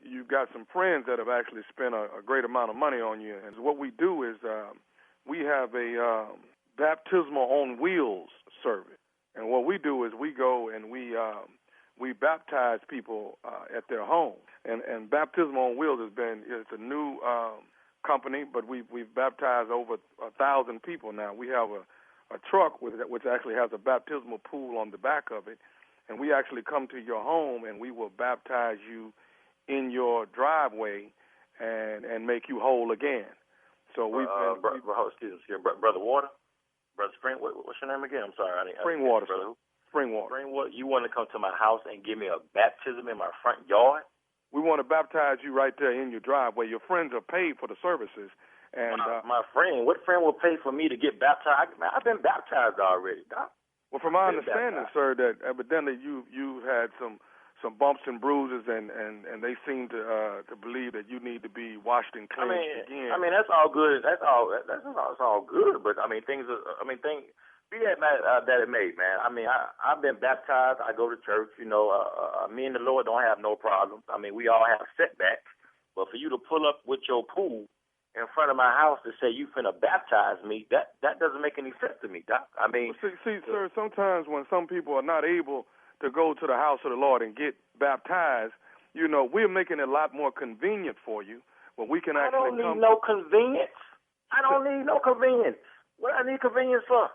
you've got some friends that have actually spent a great amount of money on you, and what we do is we have a baptismal on wheels service, and what we do is we go and we baptize people at their home, and baptismal on wheels it's a new company, but we've baptized over 1,000 people now. We have a truck which actually has a baptismal pool on the back of it. And we actually come to your home and we will baptize you in your driveway and make you whole again. So excuse me, Brother Water? Brother Spring, what's your name again? I'm sorry. Springwater. Brother who? Springwater. Springwater. You want to come to my house and give me a baptism in my front yard? We want to baptize you right there in your driveway. Your friends are paid for the services. And my friend, what friend will pay for me to get baptized? I've been baptized already, Doc. Well, from my understanding, sir, that evidently you've had some bumps and bruises, and they seem to believe that you need to be washed and cleansed again. I mean, that's all good. That's all good. But things Be that it may, man. I mean, I've been baptized. I go to church. You know, me and the Lord don't have no problems. I mean, we all have setbacks. But for you to pull up with your pool in front of my house to say you finna baptize me, that doesn't make any sense to me, Doc. I mean, see, sir, sometimes when some people are not able to go to the house of the Lord and get baptized, you know, we're making it a lot more convenient for you when we can actually come. I don't need no convenience. I don't need no convenience. What I need convenience for?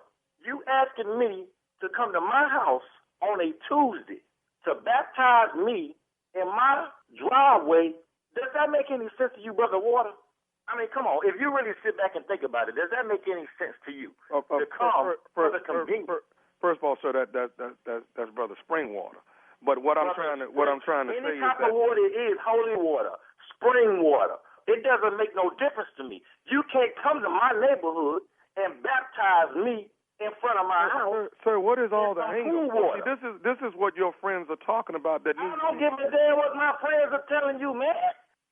You asking me to come to my house on a Tuesday to baptize me in my driveway. Does that make any sense to you, Brother Water? I mean, come on. If you really sit back and think about it, does that make any sense to you to come for the convenience? First of all, sir, that's Brother Springwater. But what I'm trying to say is that any type of water is holy water, spring water. It doesn't make no difference to me. You can't come to my neighborhood and baptize me in front of my house. Sir, what is all the anger? See, this is what your friends are talking about. That I don't give a damn what my friends are telling you, man.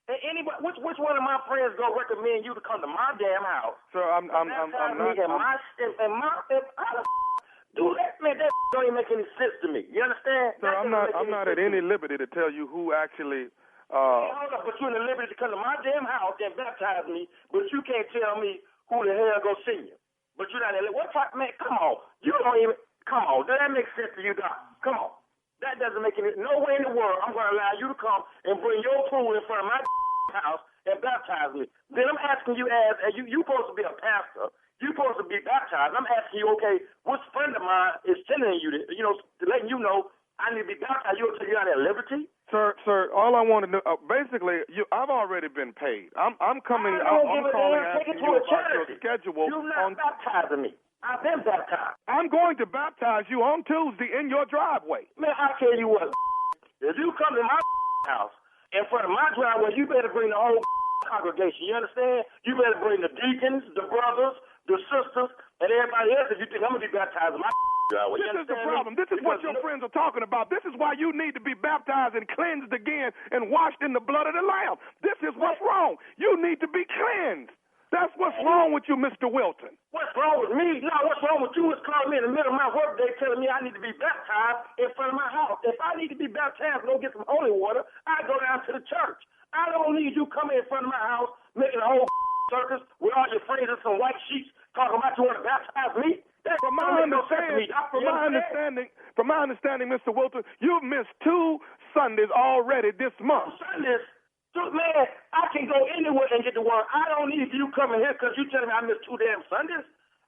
And anybody, which one of my friends gonna recommend you to come to my damn house? Sir, I'm not. Do that, man. That don't even make any sense to me. You understand? Sir, I'm not at any liberty to tell you who actually. Hold up, but you're in the liberty to come to my damn house and baptize me, but you can't tell me who the hell go see you. But you're not in what type, man? Come on, you don't even. Come on, does that make sense to you, Doc? Come on, that doesn't make any. No way in the world I'm going to allow you to come and bring your pool in front of my house and baptize me. Then I'm asking you, as you supposed to be a pastor, you supposed to be baptized. I'm asking you, okay, which friend of mine is sending you, letting you know I need to be baptized? You'll tell you out at liberty. Sir, all I want to know, basically, I've already been paid. I'm calling asking you about your schedule. You're not baptizing me. I've been baptized. I'm going to baptize you on Tuesday in your driveway. Man, I tell you what, if you come to my house in front of my driveway, you better bring the whole congregation. You understand? You better bring the deacons, the brothers, the sisters, and everybody else if you think I'm going to be baptized in my driveway. This is the problem. This is what your friends are talking about. This is why you need to be baptized and cleansed again and washed in the blood of the Lamb. This is what's wrong. You need to be cleansed. That's what's wrong with you, Mr. Wilton. What's wrong with me? No, what's wrong with you is calling me in the middle of my workday telling me I need to be baptized in front of my house. If I need to be baptized and go get some holy water, I go down to the church. I don't need you coming in front of my house making a whole circus with all your friends in some white sheets talking about you want to baptize me. From my understanding, Mr. Wilton, you've missed 2 Sundays already this month. Sundays? Man, I can go anywhere and get to work. I don't need you coming here because you telling me I missed 2 damn Sundays.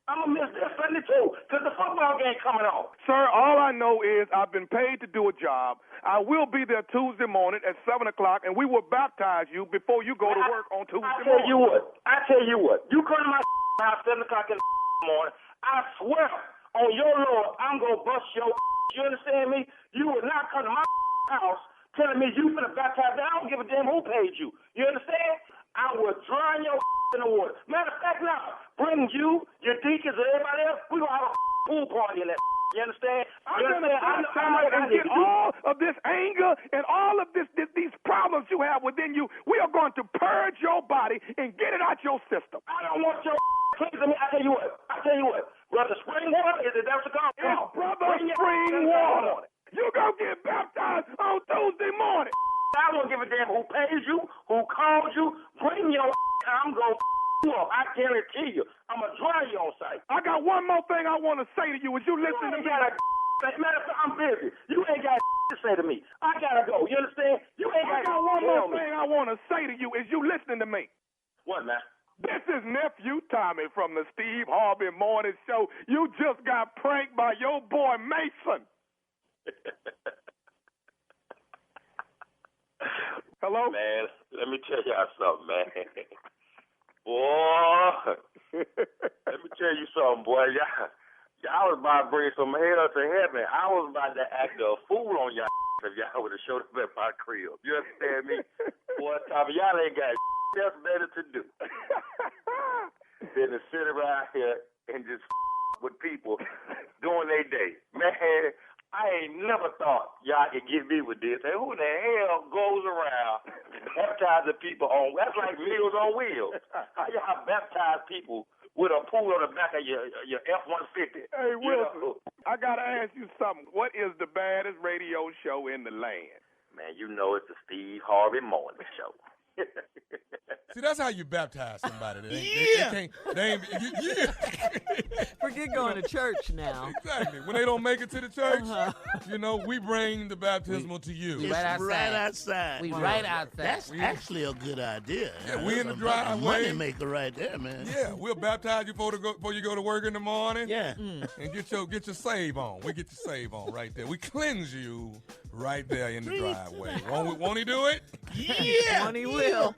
I'm going to miss this Sunday too because the football game coming on. Sir, all I know is I've been paid to do a job. I will be there Tuesday morning at 7 o'clock, and we will baptize you before you go to work on Tuesday morning. I tell you what. You come to my house 7 o'clock in the morning, I swear on your Lord, I'm going to bust your You understand me? You will not come to my house telling me you finna baptize me. I don't give a damn who paid you. You understand? I will drown your in the water. Matter of fact, now, bring you, your deacons, and everybody else. We're going to have a pool party in that. You understand? I'm going to baptize and get all of this anger and all of these problems you have within you. We are going to purge your body and get it out your system. I don't want your cleansing me. I tell you what. Brother Springwater, is it that what you call it? It's Brother Springwater. You're going to get baptized on Tuesday morning. I don't give a damn who pays you, who called you. Bring your I'm going to you up. I guarantee you. I'm going to dry you on site. I got one more thing I want to say to you. As you listen to me. Matter of fact, I'm busy. You ain't got to say to me. I got to go. You understand? I got one more thing I want to say to you. As you listening to me. What, man? This is Nephew Tommy from the Steve Harvey Morning Show. You just got pranked by your boy Mason. Hello? Man, let me tell y'all something, man. Boy, let me tell you something, boy. Y'all was about to bring some hell to heaven. I was about to act a fool on y'all if y'all would have showed up at my crib. You understand me? Boy, Tommy, y'all ain't got else better to do than to sit around here and just with people doing their day. Man, I ain't never thought y'all could get me with this. Hey, who the hell goes around baptizing people on? That's like Meals on Wheels. How y'all baptize people with a pool on the back of your F-150. Hey, Wilson, I got to ask you something. What is the baddest radio show in the land? Man, you know it's the Steve Harvey Morning Show. See, that's how you baptize somebody. Forget going to church now. Exactly. When they don't make it to the church, we bring the baptismal to you. It's right outside. We right outside. That's actually a good idea. Yeah, we in the driveway. Money maker right there, man. Yeah, we'll baptize you before you go to work in the morning. Yeah. And get your save on. We get your save on right there. We cleanse you right there in the driveway. Won't he do it? Yeah. Won't he will.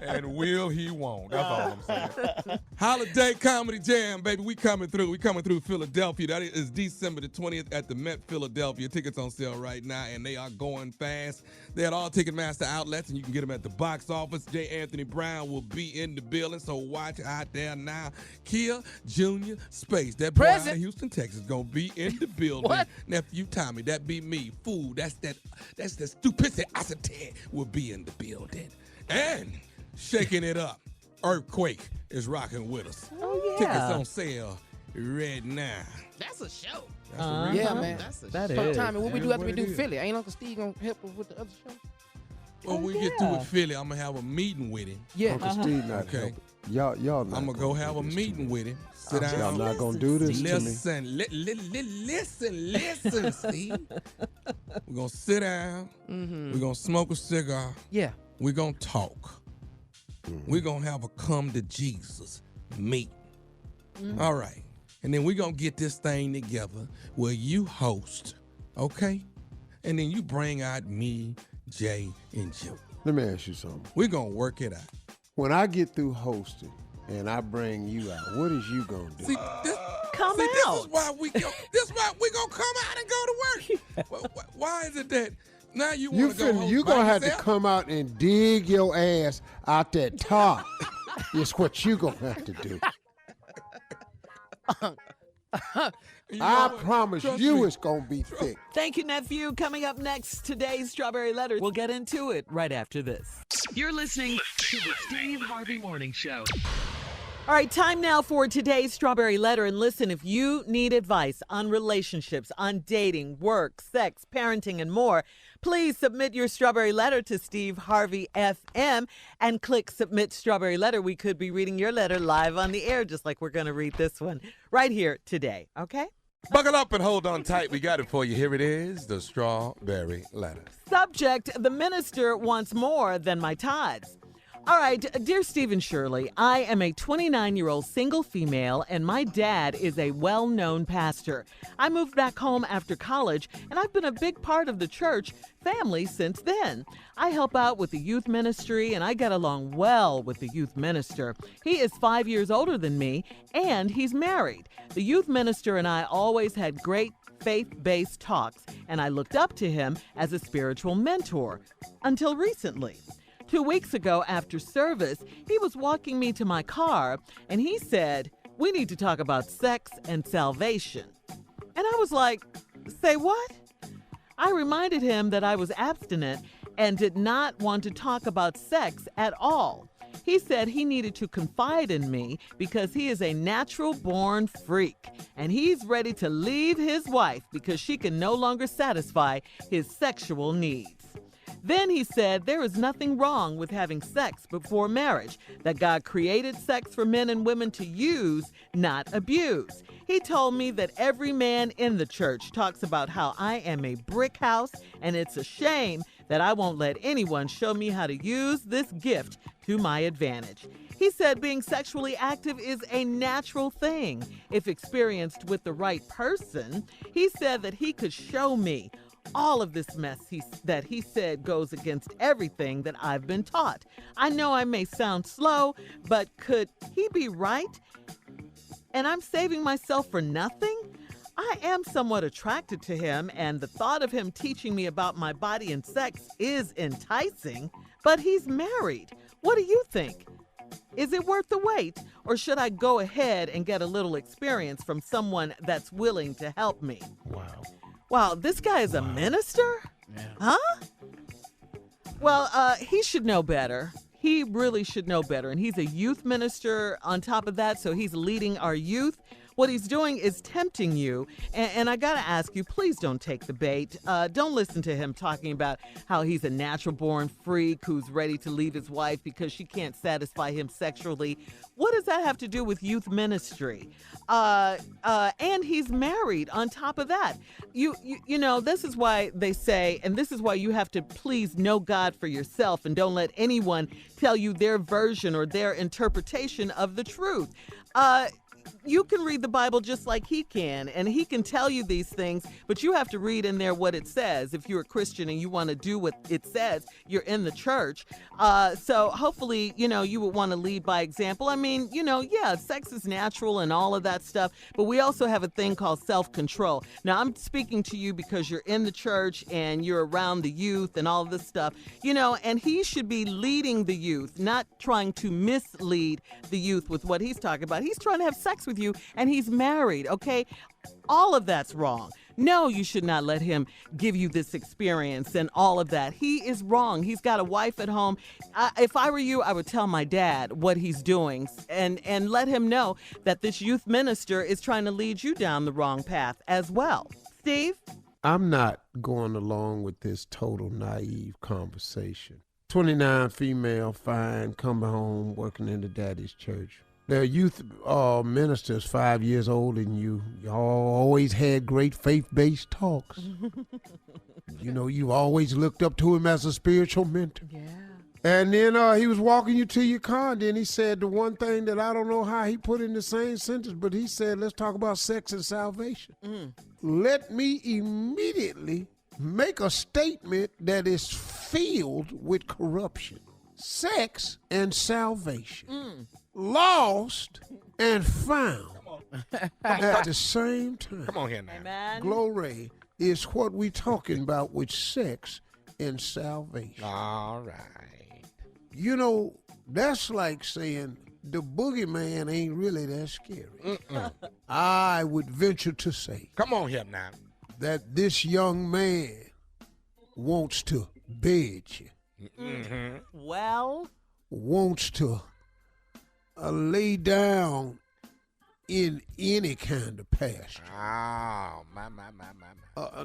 And will he won't. That's all I'm saying. Holiday Comedy Jam, baby. We coming through. We coming through Philadelphia. That is December the 20th at the Met Philadelphia. Tickets on sale right now, and they are going fast. They're at all Ticketmaster outlets, and you can get them at the box office. J. Anthony Brown will be in the building, so watch out there now. Kia Jr. Space, that boy out of Houston, Texas, gonna be in the building. What? Nephew Tommy, that be me. Fool, that's the stupidity will be in the building. And shaking it up, Earthquake is rocking with us. Oh, yeah. Tickets on sale right now. That's a show. That's Yeah, man. That So, is. Tommy, what we do after we What it do is. Philly? Ain't Uncle Steve gonna help us with the other show? When we get through with Philly, I'm gonna have a meeting with him. Yeah. Uncle Steve not Okay. helping. Y'all not I'm gonna go have a meeting with him. Sit down. Y'all not gonna do this to me. Listen, listen, Steve. We're gonna sit down. We're gonna smoke a cigar. Yeah. We're gonna talk. We're gonna have a come to Jesus meet. All right. And then we're gonna get this thing together where you host, okay? And then you bring out me, Jay, and Joe. Let me ask you something. We're gonna work it out. When I get through hosting and I bring you out, what is you gonna do? See, Come this out. is why we go. This is why we gonna come out and go to work. Why is it that now you want to go host You by gonna have to yourself? come out and dig your ass out that top. It's what you gonna have to do. You know I what? promise Trust you me. it's gonna be thick. Thank you, nephew. Coming up next, today's Strawberry Letter. We'll get into it right after this. You're listening to the Steve Harvey Morning Show. All right, time now for today's Strawberry Letter. And listen, if you need advice on relationships, on dating, work, sex, parenting, and more, please submit your Strawberry Letter to Steve Harvey FM and click Submit Strawberry Letter. We could be reading your letter live on the air, just like we're going to read this one right here today, okay? Buckle up and hold on tight. We got it for you. Here it is, the Strawberry Letter. Subject, the minister wants more than my tithes. All right, dear Stephen Shirley, I am a 29-year-old single female, and my dad is a well-known pastor. I moved back home after college, and I've been a big part of the church family since then. I help out with the youth ministry, and I get along well with the youth minister. He is 5 years older than me, and he's married. The youth minister and I always had great faith-based talks, and I looked up to him as a spiritual mentor until recently. 2 weeks ago after service, he was walking me to my car, and he said, "We need to talk about sex and salvation." And I was like, "Say what?" I reminded him that I was abstinent and did not want to talk about sex at all. He said he needed to confide in me because he is a natural-born freak, and he's ready to leave his wife because she can no longer satisfy his sexual needs. Then he said there is nothing wrong with having sex before marriage, that God created sex for men and women to use, not abuse. He told me that every man in the church talks about how I am a brick house, and it's a shame that I won't let anyone show me how to use this gift to my advantage. He said being sexually active is a natural thing if experienced with the right person. He said that he could show me all of this mess that he said goes against everything that I've been taught. I know I may sound slow, but could he be right? And I'm saving myself for nothing? I am somewhat attracted to him, and the thought of him teaching me about my body and sex is enticing, but he's married. What do you think? Is it worth the wait, or should I go ahead and get a little experience from someone that's willing to help me? Wow, this guy is a minister? Yeah. Huh? Well, he should know better. he really should know better. And he's a youth minister on top of that, so he's leading our youth. What he's doing is tempting you. And I got to ask you, please don't take the bait. Don't listen to him talking about how he's a natural-born freak who's ready to leave his wife because she can't satisfy him sexually. What does that have to do with youth ministry? And he's married on top of that. You know, this is why they say, and this is why you have to please know God for yourself and don't let anyone tell you their version or their interpretation of the truth. You can read the Bible just like he can, and he can tell you these things, but you have to read in there what it says. If you're a Christian and you want to do what it says, you're in the church. So hopefully, you know, you would want to lead by example. I mean, you know, yeah, sex is natural and all of that stuff, but we also have a thing called self-control. Now, I'm speaking to you because you're in the church and you're around the youth and all of this stuff, you know, and he should be leading the youth, not trying to mislead the youth with what he's talking about. He's trying to have sex with you, and he's married, okay? All of that's wrong. No, you should not let him give you this experience and all of that. He is wrong. He's got a wife at home. If I were you, I would tell my dad what he's doing and let him know that this youth minister is trying to lead you down the wrong path as well. Steve? I'm not going along with this total naive conversation. 29 female, fine, coming home, working in the daddy's church. They're youth ministers 5 years older than you. Y'all always had great faith-based talks. You know, you always looked up to him as a spiritual mentor. Yeah. And then he was walking you to your car, and then he said the one thing that I don't know how he put in the same sentence, but he said, let's talk about sex and salvation. Let me immediately make a statement that is filled with corruption. Sex and salvation. Lost and found at the same time. Come on here now. Amen. Glory is what we talking about with sex and salvation. All right. You know, that's like saying the boogeyman ain't really that scary. I would venture to say. Come on here now. That this young man wants to bed you. Well? Wants to lay down in any kind of pasture. Oh, my.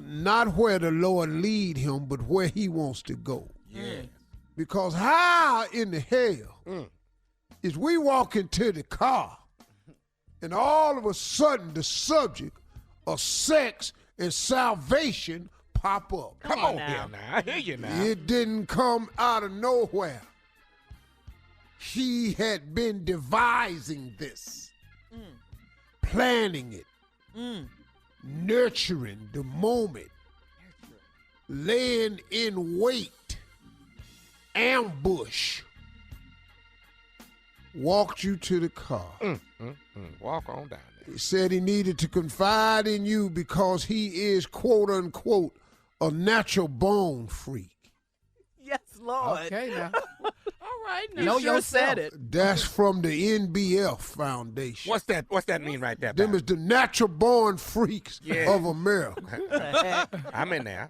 Not where the Lord lead him, but where he wants to go. Yeah. Because how in the hell is we walk into the car and all of a sudden the subject of sex and salvation pop up? Come on here now. I hear you now. It didn't come out of nowhere. He had been devising this, planning it, nurturing the moment, laying in wait, ambush, walked you to the car. Walk on down there. He said he needed to confide in you because he is, quote unquote, a natural bone freak. Yes, Lord. Okay, now. All right, now. Know sure yourself. said it. That's from the NBF Foundation. What's that mean right there? Them is the natural born freaks Yeah. of America. I'm in there.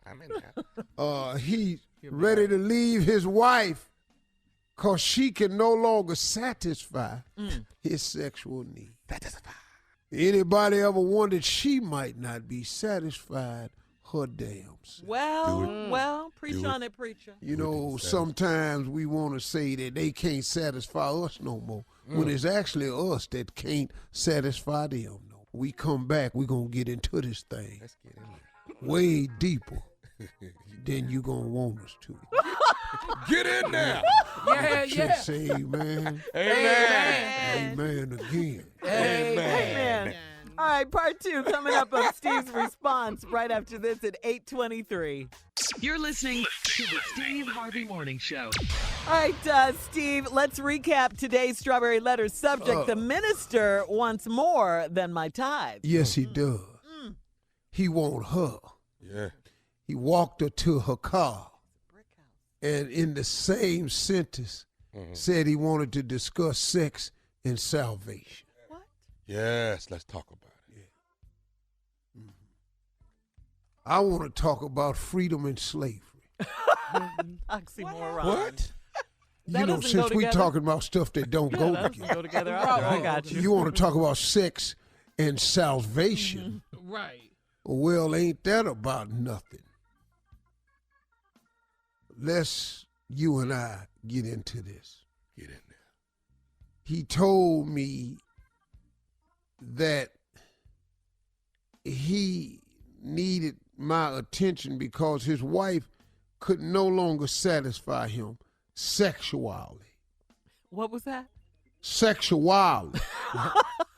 He ready to leave his wife because she can no longer satisfy his sexual needs. Anybody ever wondered she might not be satisfied her damn self? Well, preach on it, preacher. You know, sometimes we want to say that they can't satisfy us no more, when it's actually us that can't satisfy them. No, we come back, we're going to get into this thing. Let's get in there. Way deeper than you going to want us to. Get in there. Yeah. Say amen. Amen. Amen again. Amen. All right, part 2 coming up on Steve's response right after this at 8:23. You're listening to the Steve Harvey Morning Show. All right, Steve, let's recap today's Strawberry Letter subject. The minister wants more than my tithe. Yes, he does. He want her. Yeah. He walked her to her car. And in the same sentence, said he wanted to discuss sex and salvation. Yes, let's talk about it. I want to talk about freedom and slavery. Oxymoron. What? That doesn't since go we together. talking about stuff that don't go That together. doesn't go together either. I got you. You want to talk about sex and salvation. Right. Well, ain't that about nothing? Let's, you and I, get into this. Get in there. He told me that he needed my attention because his wife could no longer satisfy him sexually. What was that? Sexually.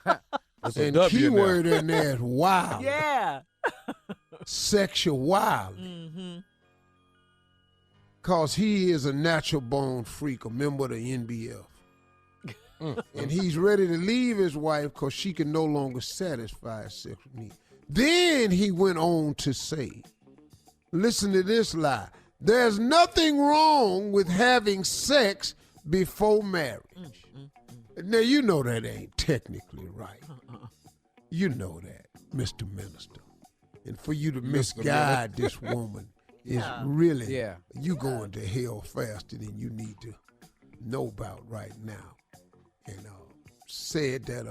That's a And W key in there. word in there is wild. Yeah. Sexually. Mm-hmm. Because he is a natural born freak, a member of the NBF. And he's ready to leave his wife because she can no longer satisfy his sexual needs. Then he went on to say, listen to this lie. There's nothing wrong with having sex before marriage. Now, you know that ain't technically right. You know that, Mr. Minister. And for you to misguide this woman is really, you going to hell faster than you need to know about right now. And said that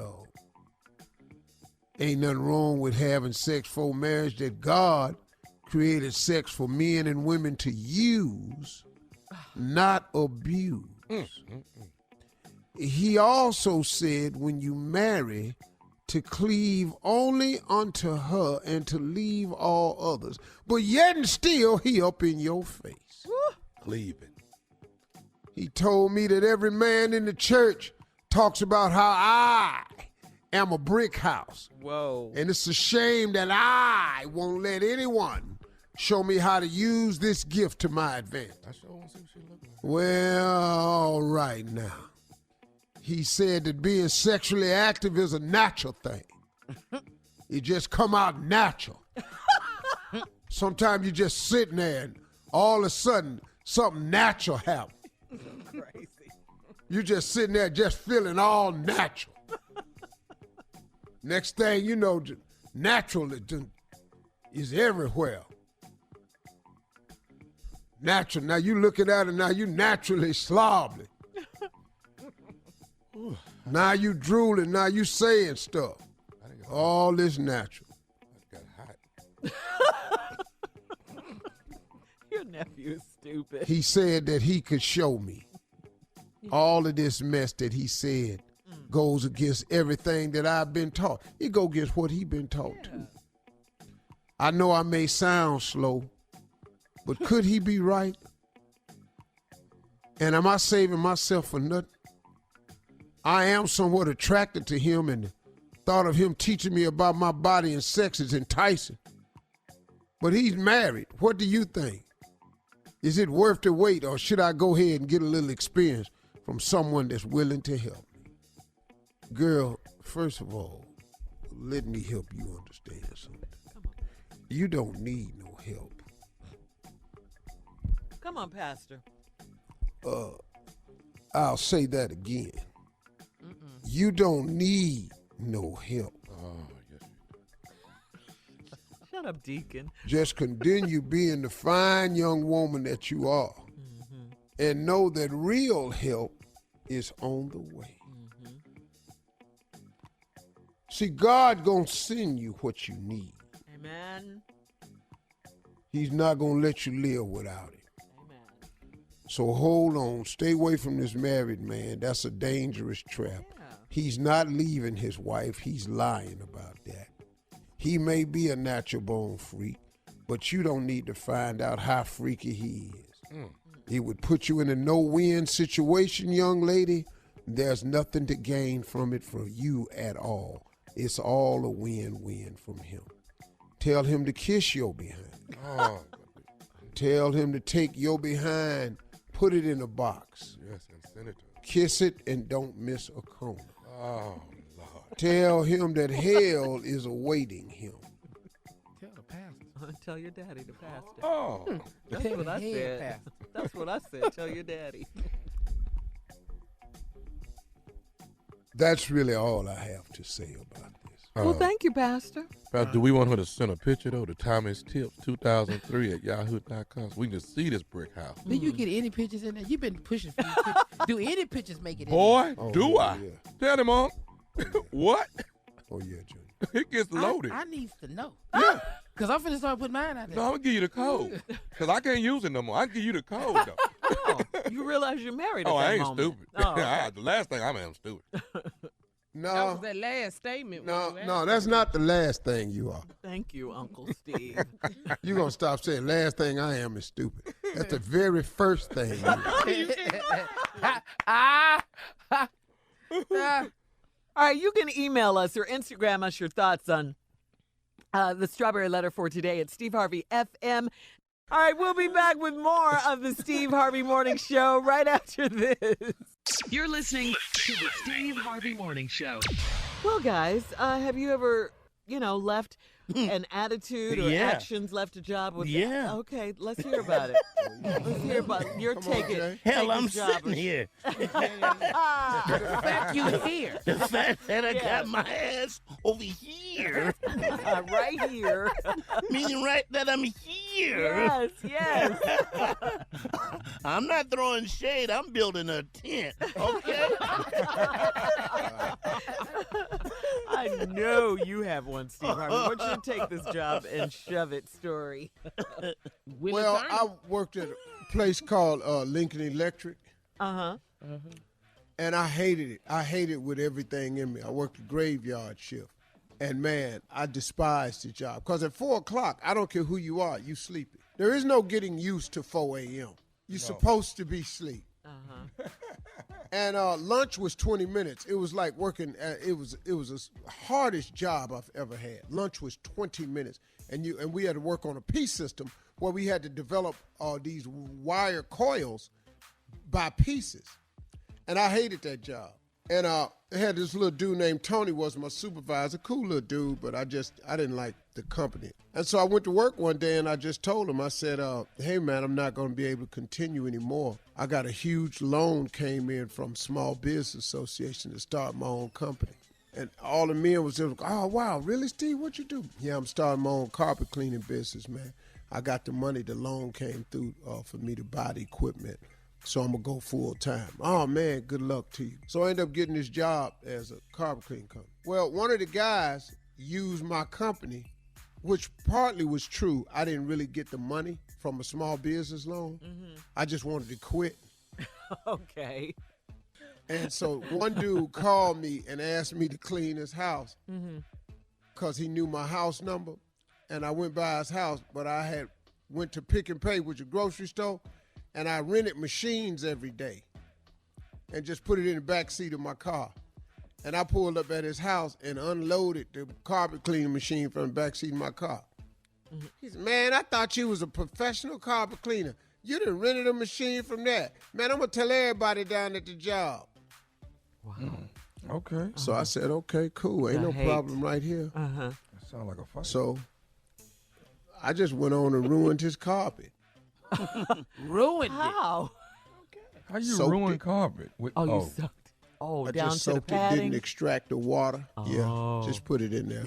ain't nothing wrong with having sex before marriage, that God created sex for men and women to use, not abuse. He also said when you marry, to cleave only unto her and to leave all others. But yet and still, he up in your face. Cleaving. He told me that every man in the church talks about how I am a brick house. Whoa. And it's a shame that I won't let anyone show me how to use this gift to my advantage. I sure want to see what she look like. Well, all right now. He said that being sexually active is a natural thing. It just come out natural. Sometimes you just sitting there and all of a sudden something natural happens. Crazy. You just sitting there just feeling all natural. Next thing you know, natural is everywhere. Natural. Now you looking at it now, you naturally slobbly. Now you drooling, now you saying stuff. All this natural. Got hot. Your nephew is stupid. He said that he could show me. All of this mess that he said goes against everything that I've been taught. It go against what he been taught too. I know I may sound slow, but could he be right? And am I saving myself for nothing? I am somewhat attracted to him, and the thought of him teaching me about my body and sex is enticing. But he's married. What do you think? Is it worth the wait, or should I go ahead and get a little experience from someone that's willing to help me? Girl, first of all, let me help you understand something. You don't need no help. Come on, Pastor. I'll say that again. You don't need no help. Oh, yes. Shut up, Deacon. Just continue being the fine young woman that you are. And know that real help is on the way. See, God gonna send you what you need. Amen. He's not gonna let you live without it. Amen. So hold on, stay away from this married man. That's a dangerous trap. Yeah. He's not leaving his wife. He's lying about that. He may be a natural born freak, but you don't need to find out how freaky he is. It would put you in a no-win situation, young lady. There's nothing to gain from it for you at all. It's all a win-win from him. Tell him to kiss your behind. Oh, Tell him to take your behind, put it in a box. yes, and send it to her. Kiss it and don't miss a corner. Oh, Lord. Tell him that hell is awaiting him. Tell the pastor. Tell your daddy to pastor. Oh. That's what I said. Pastor. That's what I said. Tell your daddy. That's really all I have to say about this. Well, thank you, Pastor. Do we want her to send a picture, though, to Tommy's Tips 2003 at yahoo.com so we can see this brick house? Do you get any pictures in there? You've been pushing for these pictures. Do any pictures make it in Boy, there? do I. Yeah. Tell him, Unc. What? Oh, yeah, Junior. It gets loaded. I need to know. Yeah. Because I'm finna start putting mine out there. No, I'm going to give you the code. Because I can't use it no more. I can give you the code, though. Oh, you realize you're married at Oh, that I ain't moment. stupid. Oh, okay. The last thing I'm stupid. That No, was that last statement. when you no, asked that's me. not the last thing you are. Thank you, Uncle Steve. You're going to stop saying last thing I am is stupid. That's the very first thing you are. All right, you can email us or Instagram us your thoughts on the Strawberry Letter for today at Steve Harvey FM. All right, we'll be back with more of the Steve Harvey Morning Show right after this. You're listening to the Steve Harvey Morning Show. Well, guys, have you ever, left an attitude or Yeah. actions, left a job with? Yeah. Okay, let's hear about it. Let's hear about your take it. Hell, take I'm this job sitting here. The fact you here. The fact that I got my ass over here. Right here. Meaning right that I'm here. Yes. I'm not throwing shade. I'm building a tent. Okay? I know you have one, Steve Harvey. Why don't you take this job and shove it story? Well, I worked at a place called Lincoln Electric, Uh-huh. and I hated it. I hated it with everything in me. I worked a graveyard shift. And, man, I despised the job. Because at 4 o'clock, I don't care who you are, you sleepy. There is no getting used to 4 a.m. You're supposed to be asleep. Uh-huh. And lunch was 20 minutes. It was like working. It was the hardest job I've ever had. Lunch was 20 minutes, and we had to work on a piece system where we had to develop these wire coils by pieces, and I hated that job. And I had this little dude named Tony was my supervisor, cool little dude, but I didn't like the company. And so I went to work one day and I just told him, I said, hey man, I'm not going to be able to continue anymore. I got a huge loan came in from Small Business Association to start my own company. And all the men was just, oh wow, really Steve, what you do? Yeah, I'm starting my own carpet cleaning business, man. I got the money, the loan came through for me to buy the equipment. So I'm going to go full time. Oh, man, good luck to you. So I ended up getting this job as a carpet cleaning company. Well, one of the guys used my company, which partly was true. I didn't really get the money from a small business loan. Mm-hmm. I just wanted to quit. Okay. And so one dude called me and asked me to clean his house because he knew my house number. And I went by his house, but I had went to Pick and Pay, which is a grocery store, and I rented machines every day and just put it in the back seat of my car. And I pulled up at his house and unloaded the carpet cleaning machine from the back seat of my car. Mm-hmm. He said, man, I thought you was a professional carpet cleaner. You done rented a machine from that. Man, I'm going to tell everybody down at the job. Wow. Okay. So I said, okay, cool. Ain't no problem right here. That sounds like a fight. So I just went on and ruined his carpet. Ruined How? How you Soaked ruin it. carpet? With, You sucked. Oh, I down just to the soaked it, padding? didn't extract the water. Yeah, just put it in there.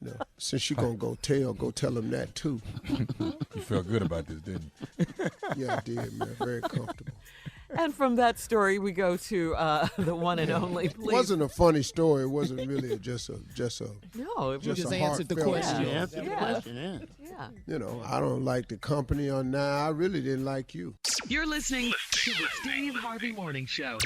No, since you gonna go tell him that too. You felt good about this, didn't you? Yeah, I did, man. Very comfortable. And from that story, we go to the one and only. It wasn't a funny story. It wasn't really just a No, it just just a answered the heartfelt question. story. You answered the question, Yeah. You know, I don't like the company or nah. I really didn't like you. You're listening to the Steve Harvey Morning Show.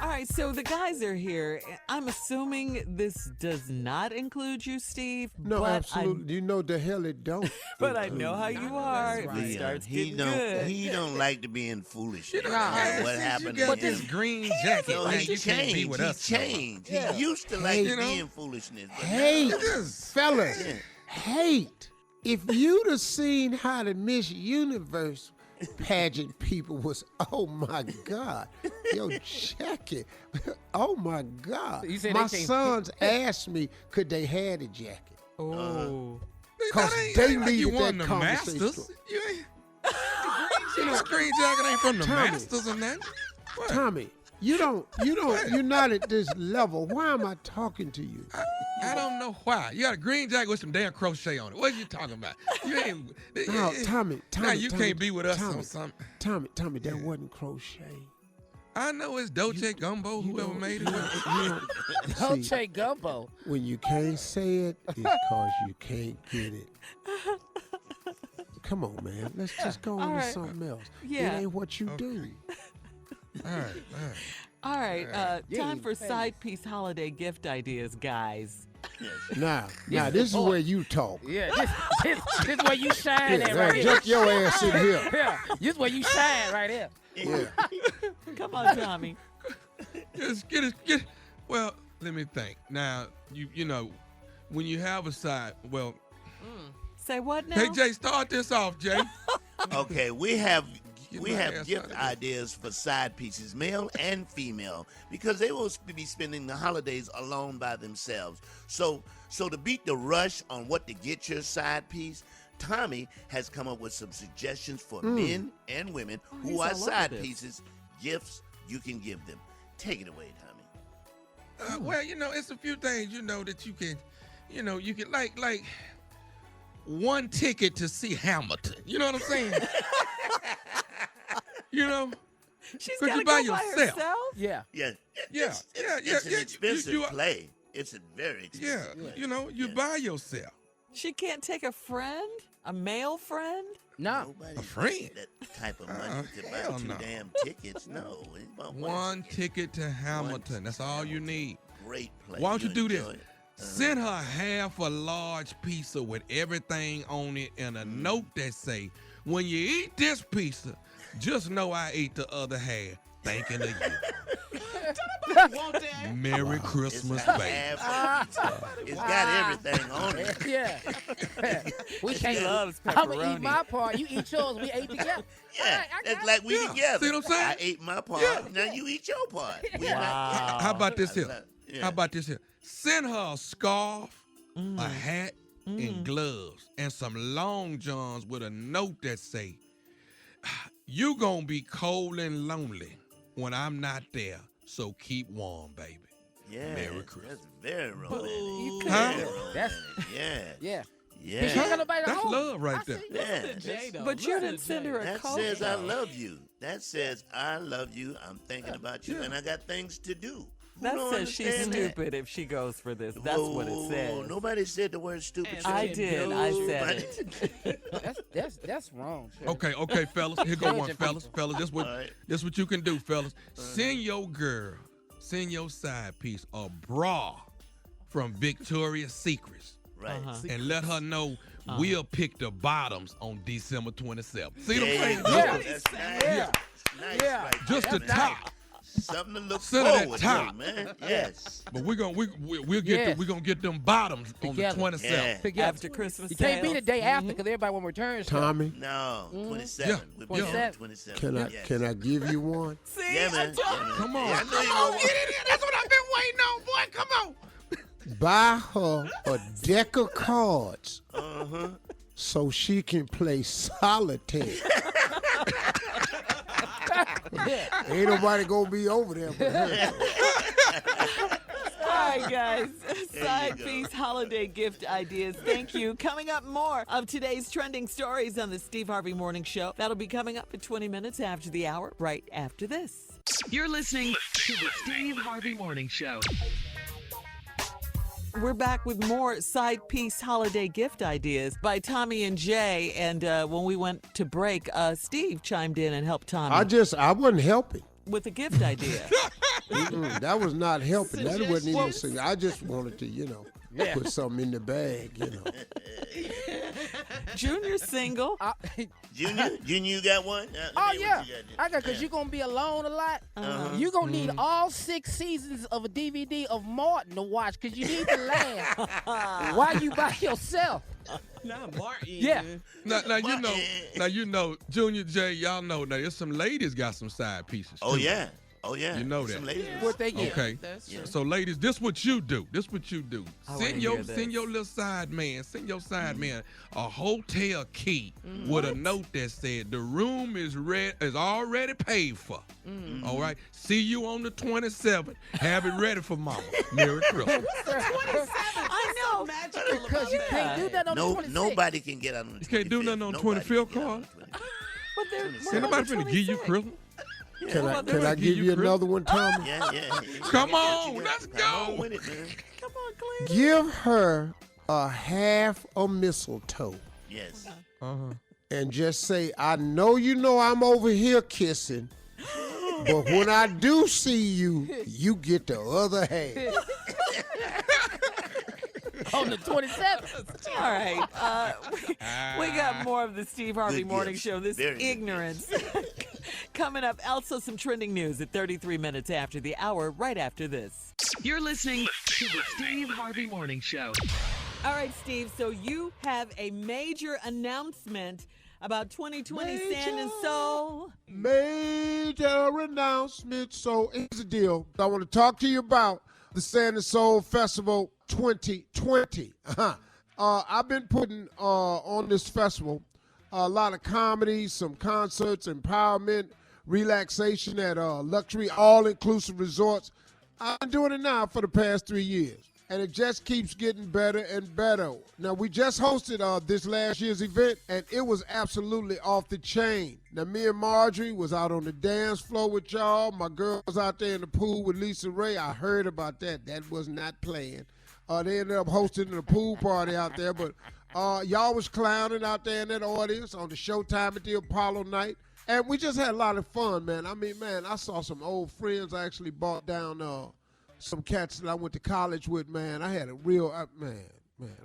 All right, so the guys are here. I'm assuming this does not include you, Steve. No, but absolutely. You know the hell it don't. But I know how you are. If it Leon, starts he getting don't good. he don't like to be in foolishness. Yeah, What since happened you got to this him? green jacket, No, man, he you can't be changed. with He us. no more. changed. Yeah. He used to like Hey, to be in foolishness. But Hate, now, fellas, Yeah. hate. If you'd have seen how the Miss Universe pageant people was, oh my God, your jacket, oh my God. You said My they can't- sons asked me, could they have the jacket? Oh. Because That ain't- they ain't like you needed won that the conversation. Masters. You ain't. You know, green jacket ain't from the Tommy. Masters and that. What? Tommy, You're not at this level. Why am I talking to you? I don't know why. You got a green jacket with some damn crochet on it. What are you talking about? You ain't. No, Tommy. Now you Tommy, can't be with us Tommy, on something. Tommy, that wasn't crochet. I know it's Dolce Gumbo, whoever made it. Dolce Gumbo. When you can't say it, it's because you can't get it. Come on, man. Let's just go on to something else. Yeah. It ain't what you do. All right. Time for side piece holiday gift ideas, guys. Now, this is where you talk. Yeah, this is where you shine at right here. Just your ass in here. Yeah, this is where you shine right here. Yeah. Come on, Tommy. Just get it. Well, let me think. Now, you know, when you have a side, well. Say what now? Hey, Jay, start this off, Jay. Okay, we have gift ideas for side pieces, male and female, because they will be spending the holidays alone by themselves. So to beat the rush on what to get your side piece, Tommy has come up with some suggestions for men and women who are side pieces, gifts you can give them. Take it away, Tommy. Well, you know, it's a few things, you know, that you can like one ticket to see Hamilton. You know what I'm saying? You know? She's got to go by by yourself. herself? Yeah. It's an expensive play. It's a very expensive play. You know, you buy yourself. She can't take a friend? A male friend? No. A friend? That type of money to buy two damn tickets. No. One ticket to Hamilton. That's all you need. Great play. Why don't you do this? Enjoy it. Send her half a large pizza with everything on it and a note that say, when you eat this pizza, just know I ate the other half. Thinking of you. Merry Christmas, baby. It's got everything on it. Yeah. We can't. Loves I'm going to eat pepperoni. my part. You eat yours. We ate together. Yeah, it's like we together. See what I'm saying? I ate my part. Now you eat your part. Wow. How about this here? How about this here? Send her a scarf, a hat, and gloves, and some long johns with a note that say, you gonna be cold and lonely when I'm not there, so keep warm, baby. Yeah, Merry Christmas. That's very romantic. That's Yeah. That's love right there. Yeah. But you didn't send her a That coat. says I love you. That says I love you. I'm thinking about you, and I got things to do. That says she's stupid if she goes for this. That's what it says. Nobody said the word stupid. I did. I said it. That's wrong. Okay, fellas. Here go one, fellas. This what you can do, fellas. Send your side piece a bra from Victoria's Secrets. Right. And let her know we'll pick the bottoms on December 27th. See what I'm saying? That's nice. Yeah. Nice right Just the there. top. Something to look Send her that forward top. to, man. Yes. But we'll get them bottoms on the 27th. After Christmas. You can't be the day after because everybody will return. Tommy, No, 27. Yeah. We'll be on 27. can I give you one? See, Yeah, man. Come on. Yeah, I know you gonna want- Get it in. That's what I've been waiting on, boy. Come on. Buy her a deck of cards so she can play solitaire. Ain't nobody gonna be over there but her. All right, guys. Side piece holiday gift ideas. Thank you. Coming up, more of today's trending stories on the Steve Harvey Morning Show. That'll be coming up at 20 minutes after the hour, right after this. You're listening to the Steve Harvey Morning Show. We're back with more side piece holiday gift ideas by Tommy and Jay. And when we went to break, Steve chimed in and helped Tommy I wasn't helping. with a gift idea. That was not helping. That wasn't even singing. I just wanted to, put something in the bag, Junior single. Junior, you got one? Oh, yeah. I got, because you're going to be alone a lot. You're going to need all 6 seasons of a DVD of Martin to watch because you need to laugh while you by yourself. Not Martin. Yeah. Now you know, Junior J, y'all know now there's some ladies got some side pieces. Oh, too. yeah. Oh, yeah. You know Some that. ladies. What they get. Okay. So, ladies, this what you do. I wanna Send hear your this. little side man. Send your side man a hotel key with a note that said the room is already paid for. All right. See you on the 27th. Have it ready for Mama. Merry Christmas. 27. I know. Magical Because you can't do that on the 26th. Nobody can get out on the 25th. You can't do nothing on the 25th, Carl. But they're Ain't nobody finna give you Christmas. Can I give you another one, Tommy? Yeah. Come on, let's Come go. on with it, man. Come on, Clint. Give her a half a mistletoe. Yes. And just say, I know I'm over here kissing, but when I do see you, you get the other half. On the 27th. All right. We got more of the Steve Harvey Good Morning gifts. Show. This Very good ignorance. Coming up, also some trending news at 33 minutes after the hour, right after this. You're listening to the Steve Harvey Morning Show. All right, Steve, so you have a major announcement about 2020 Sand and Soul. Major announcement. So here's the deal. I want to talk to you about the Sand and Soul Festival 2020. I've been putting on this festival a lot of comedy, some concerts, empowerment, relaxation at luxury all-inclusive resorts. I've been doing it now for the past 3 years, and it just keeps getting better and better. Now, we just hosted this last year's event, and it was absolutely off the chain. Now, me and Marjorie was out on the dance floor with y'all. My girl was out there in the pool with Lisa Ray. I heard about that. That was not playing. They ended up hosting a pool party out there, but y'all was clowning out there in that audience on the Showtime at the Apollo night. And we just had a lot of fun, man. I mean, man, I saw some old friends. I actually brought down some cats that I went to college with, man. I had a real, man,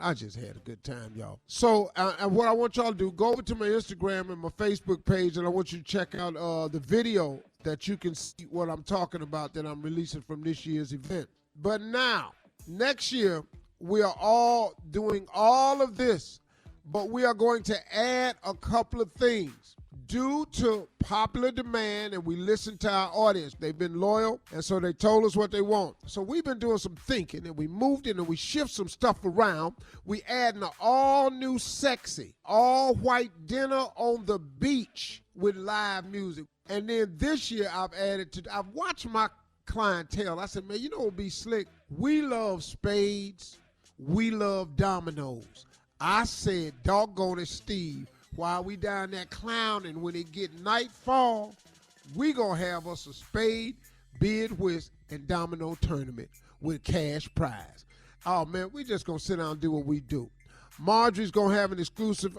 I just had a good time, y'all. So what I want y'all to do, go over to my Instagram and my Facebook page, and I want you to check out the video that you can see what I'm talking about that I'm releasing from this year's event. But now, next year, we are all doing all of this, but we are going to add a couple of things. Due to popular demand, and we listened to our audience, they've been loyal, and so they told us what they want. So we've been doing some thinking, and we moved in and we shift some stuff around. We adding an all-new sexy, all-white dinner on the beach with live music. And then this year I've watched my clientele. I said, man, you know what would be slick? We love spades. We love dominoes. I said, doggone it, Steve, while we down there clowning, when it get nightfall, we gonna have us a spade, bid, whist, and domino tournament with cash prize. Oh, man, we just gonna sit down and do what we do. Marjorie's gonna have an exclusive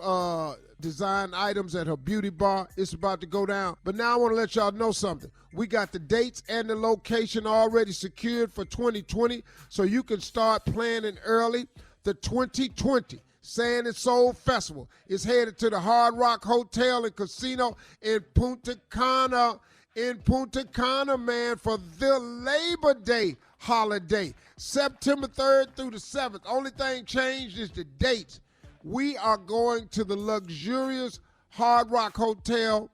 design items at her beauty bar. It's about to go down. But now I want to let y'all know something. We got the dates and the location already secured for 2020, so you can start planning early. The 2020 Sand and Soul Festival is headed to the Hard Rock Hotel and Casino in Punta Cana. Man, for the Labor Day holiday, September 3rd through the 7th. Only thing changed is the dates. We are going to the luxurious Hard Rock Hotel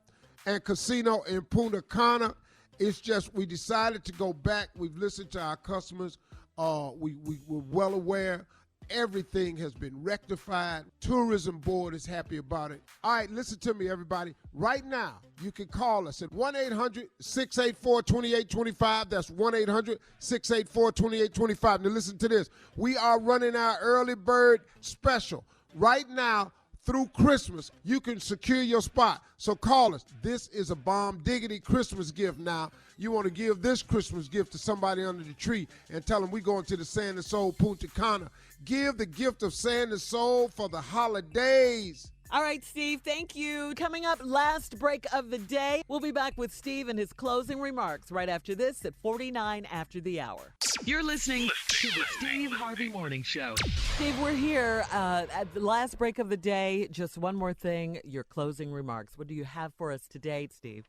and Casino in Punta Cana. It's just we decided to go back. We've listened to our customers. We were well aware. Everything has been rectified. Tourism board is happy about it. All right, listen to me, everybody. Right now, you can call us at 1-800-684-2825. That's 1-800-684-2825. Now listen to this. We are running our early bird special. Right now, through Christmas, you can secure your spot. So call us. This is a bomb diggity Christmas gift now. You want to give this Christmas gift to somebody under the tree and tell them we're going to the Sand and Soul Punta Cana. Give the gift of Sand and Soul for the holidays. All right, Steve, thank you. Coming up, last break of the day. We'll be back with Steve and his closing remarks right after this at 49 after the hour. You're listening to the Steve Harvey Morning Show. Steve, we're here at the last break of the day. Just one more thing, your closing remarks. What do you have for us today, Steve?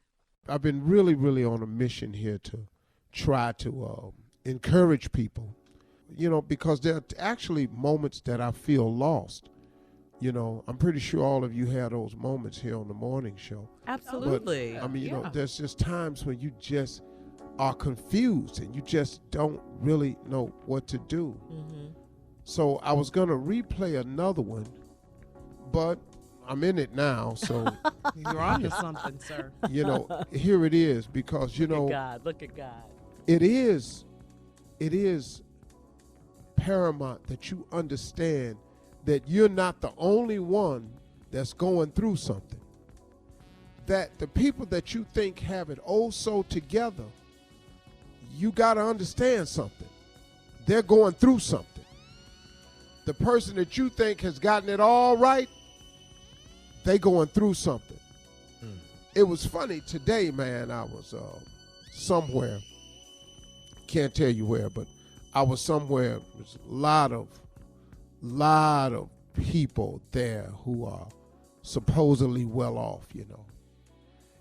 I've been really, really on a mission here to try to encourage people, because there are actually moments that I feel lost. I'm pretty sure all of you had those moments here on the morning show. Absolutely. But, there's just times when you just are confused and you just don't really know what to do. Mm-hmm. So I was going to replay another one, but I'm in it now. So you're on to something, sir. You know, here it is, because, you know, Look at God. It is paramount that you understand that you're not the only one that's going through something. That the people that you think have it oh so together, you got to understand something. They're going through something. The person that you think has gotten it all right, they going through something. It was funny today, man. I was somewhere. Can't tell you where, but I was somewhere. There's a lot of people there who are supposedly well off, you know.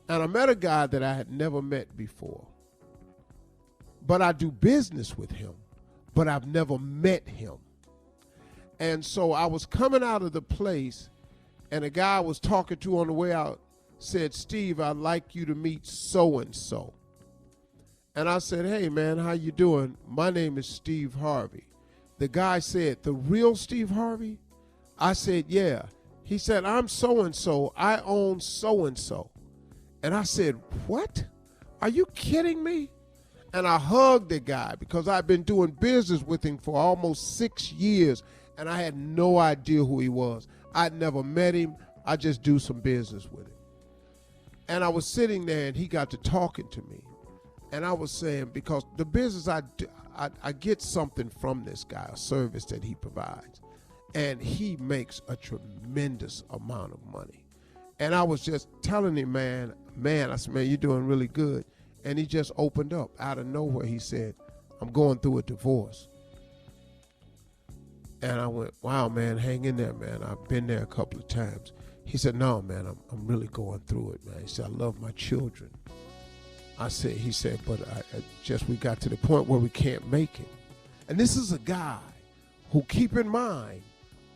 And I met a guy that I had never met before. But I do business with him, but I've never met him. And so I was coming out of the place, and a guy I was talking to on the way out said, "Steve, I'd like you to meet so-and-so." And I said, "Hey, man, how you doing? My name is Steve Harvey." The guy said, "The real Steve Harvey?" I said, "Yeah." He said, "I'm so-and-so. I own so-and-so." And I said, "What? Are you kidding me?" And I hugged the guy because I've been doing business with him for almost 6 years, and I had no idea who he was. I'd never met him. I just do some business with him. And I was sitting there, and he got to talking to me. And I was saying, because the business I do, I get something from this guy, a service that he provides. And he makes a tremendous amount of money. And I was just telling him, man, I said, "Man, you're doing really good." And he just opened up out of nowhere. He said, "I'm going through a divorce." And I went, "Wow, man, hang in there, man. I've been there a couple of times." He said, "No, man, I'm really going through it, man." He said, "I love my children." He said, "But we got to the point where we can't make it." And this is a guy who, keep in mind,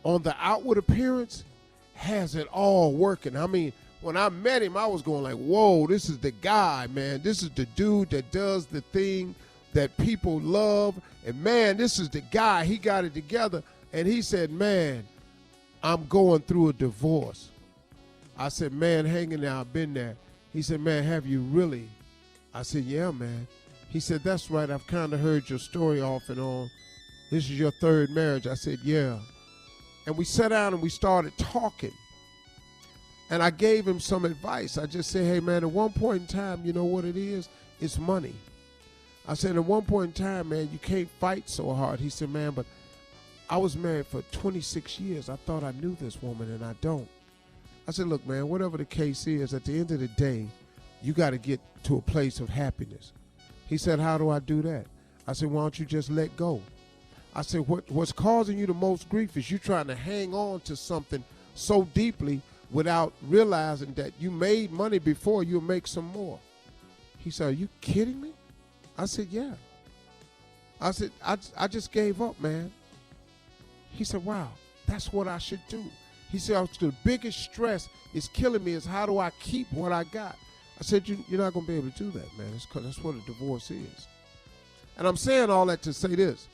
on the outward appearance, has it all working. I mean, when I met him, I was going like, whoa, this is the guy, man. This is the dude that does the thing that people love. And, man, this is the guy. He got it together. And he said, "Man, I'm going through a divorce." I said, "Man, hang in there. I've been there." He said, "Man, have you really?" I said, "Yeah, man." He said, "That's right. I've kind of heard your story off and on. This is your third marriage." I said, "Yeah." And we sat down and we started talking. And I gave him some advice. I just said, "Hey, man, at one point in time, you know what it is? It's money." I said, "At one point in time, man, you can't fight so hard." He said, "Man, but I was married for 26 years. I thought I knew this woman, and I don't." I said, "Look, man, whatever the case is, at the end of the day, you got to get to a place of happiness." He said, "How do I do that?" I said, "Why don't you just let go?" I said, what's causing you the most grief is you trying to hang on to something so deeply without realizing that you made money before, you'll make some more." He said, "Are you kidding me?" I said, "Yeah." I said, I just gave up, man." He said, "Wow, that's what I should do." He said, "The biggest stress is killing me is how do I keep what I got?" I said, "You're not going to be able to do that, man. That's what a divorce is." And I'm saying all that to say this,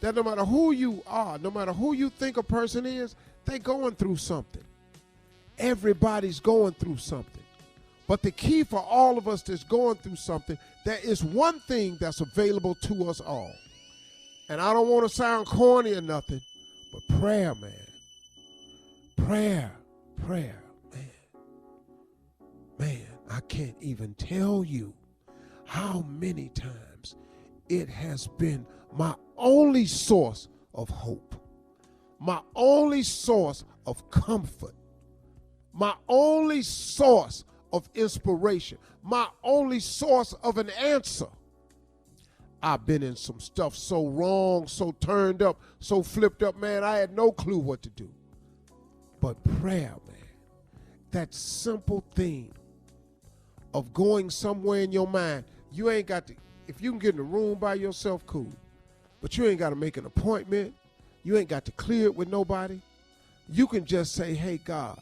that no matter who you are, no matter who you think a person is, they going through something. Everybody's going through something. But the key for all of us that's going through something, there is one thing that's available to us all. And I don't want to sound corny or nothing, but prayer, man. Prayer, man. Man, I can't even tell you how many times it has been my only source of hope, my only source of comfort, my only source of inspiration, my only source of an answer. I've been in some stuff so wrong, so turned up, so flipped up, man, I had no clue what to do. But prayer, man, that simple thing of going somewhere in your mind, you ain't got to, if you can get in a room by yourself, cool. But you ain't got to make an appointment. You ain't got to clear it with nobody. You can just say, "Hey, God,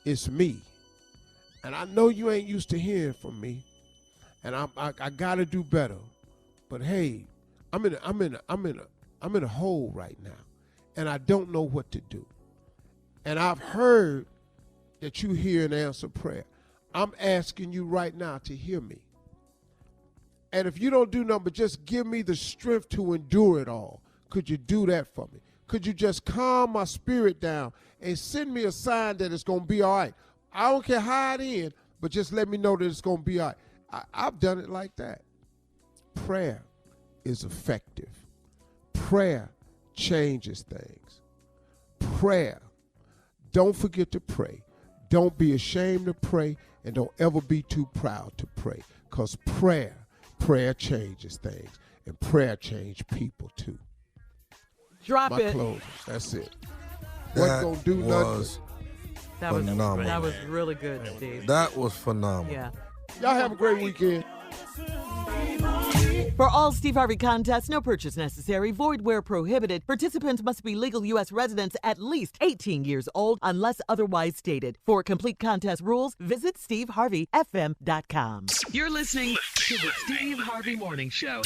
it's me. And I know you ain't used to hearing from me. and I got to do better. But hey, I'm in a hole right now, and I don't know what to do. And I've heard that you hear and answer prayer. I'm asking you right now to hear me. And if you don't do nothing but just give me the strength to endure it all, could you do that for me? Could you just calm my spirit down and send me a sign that it's going to be all right? I don't care how it ends, but just let me know that it's going to be all right. I've done it like that. Prayer is effective. Prayer changes things. Prayer. Don't forget to pray. Don't be ashamed to pray, and don't ever be too proud to pray, because prayer changes things, and prayer changes people too. Drop My it. closing. That's it. What's gonna do nothing? That was really good, Steve. That was phenomenal. Yeah. Y'all have a great weekend. For all Steve Harvey contests, no purchase necessary, void where prohibited. Participants must be legal U.S. residents at least 18 years old unless otherwise stated. For complete contest rules, visit SteveHarveyFM.com. You're listening to the Steve Harvey Morning Show.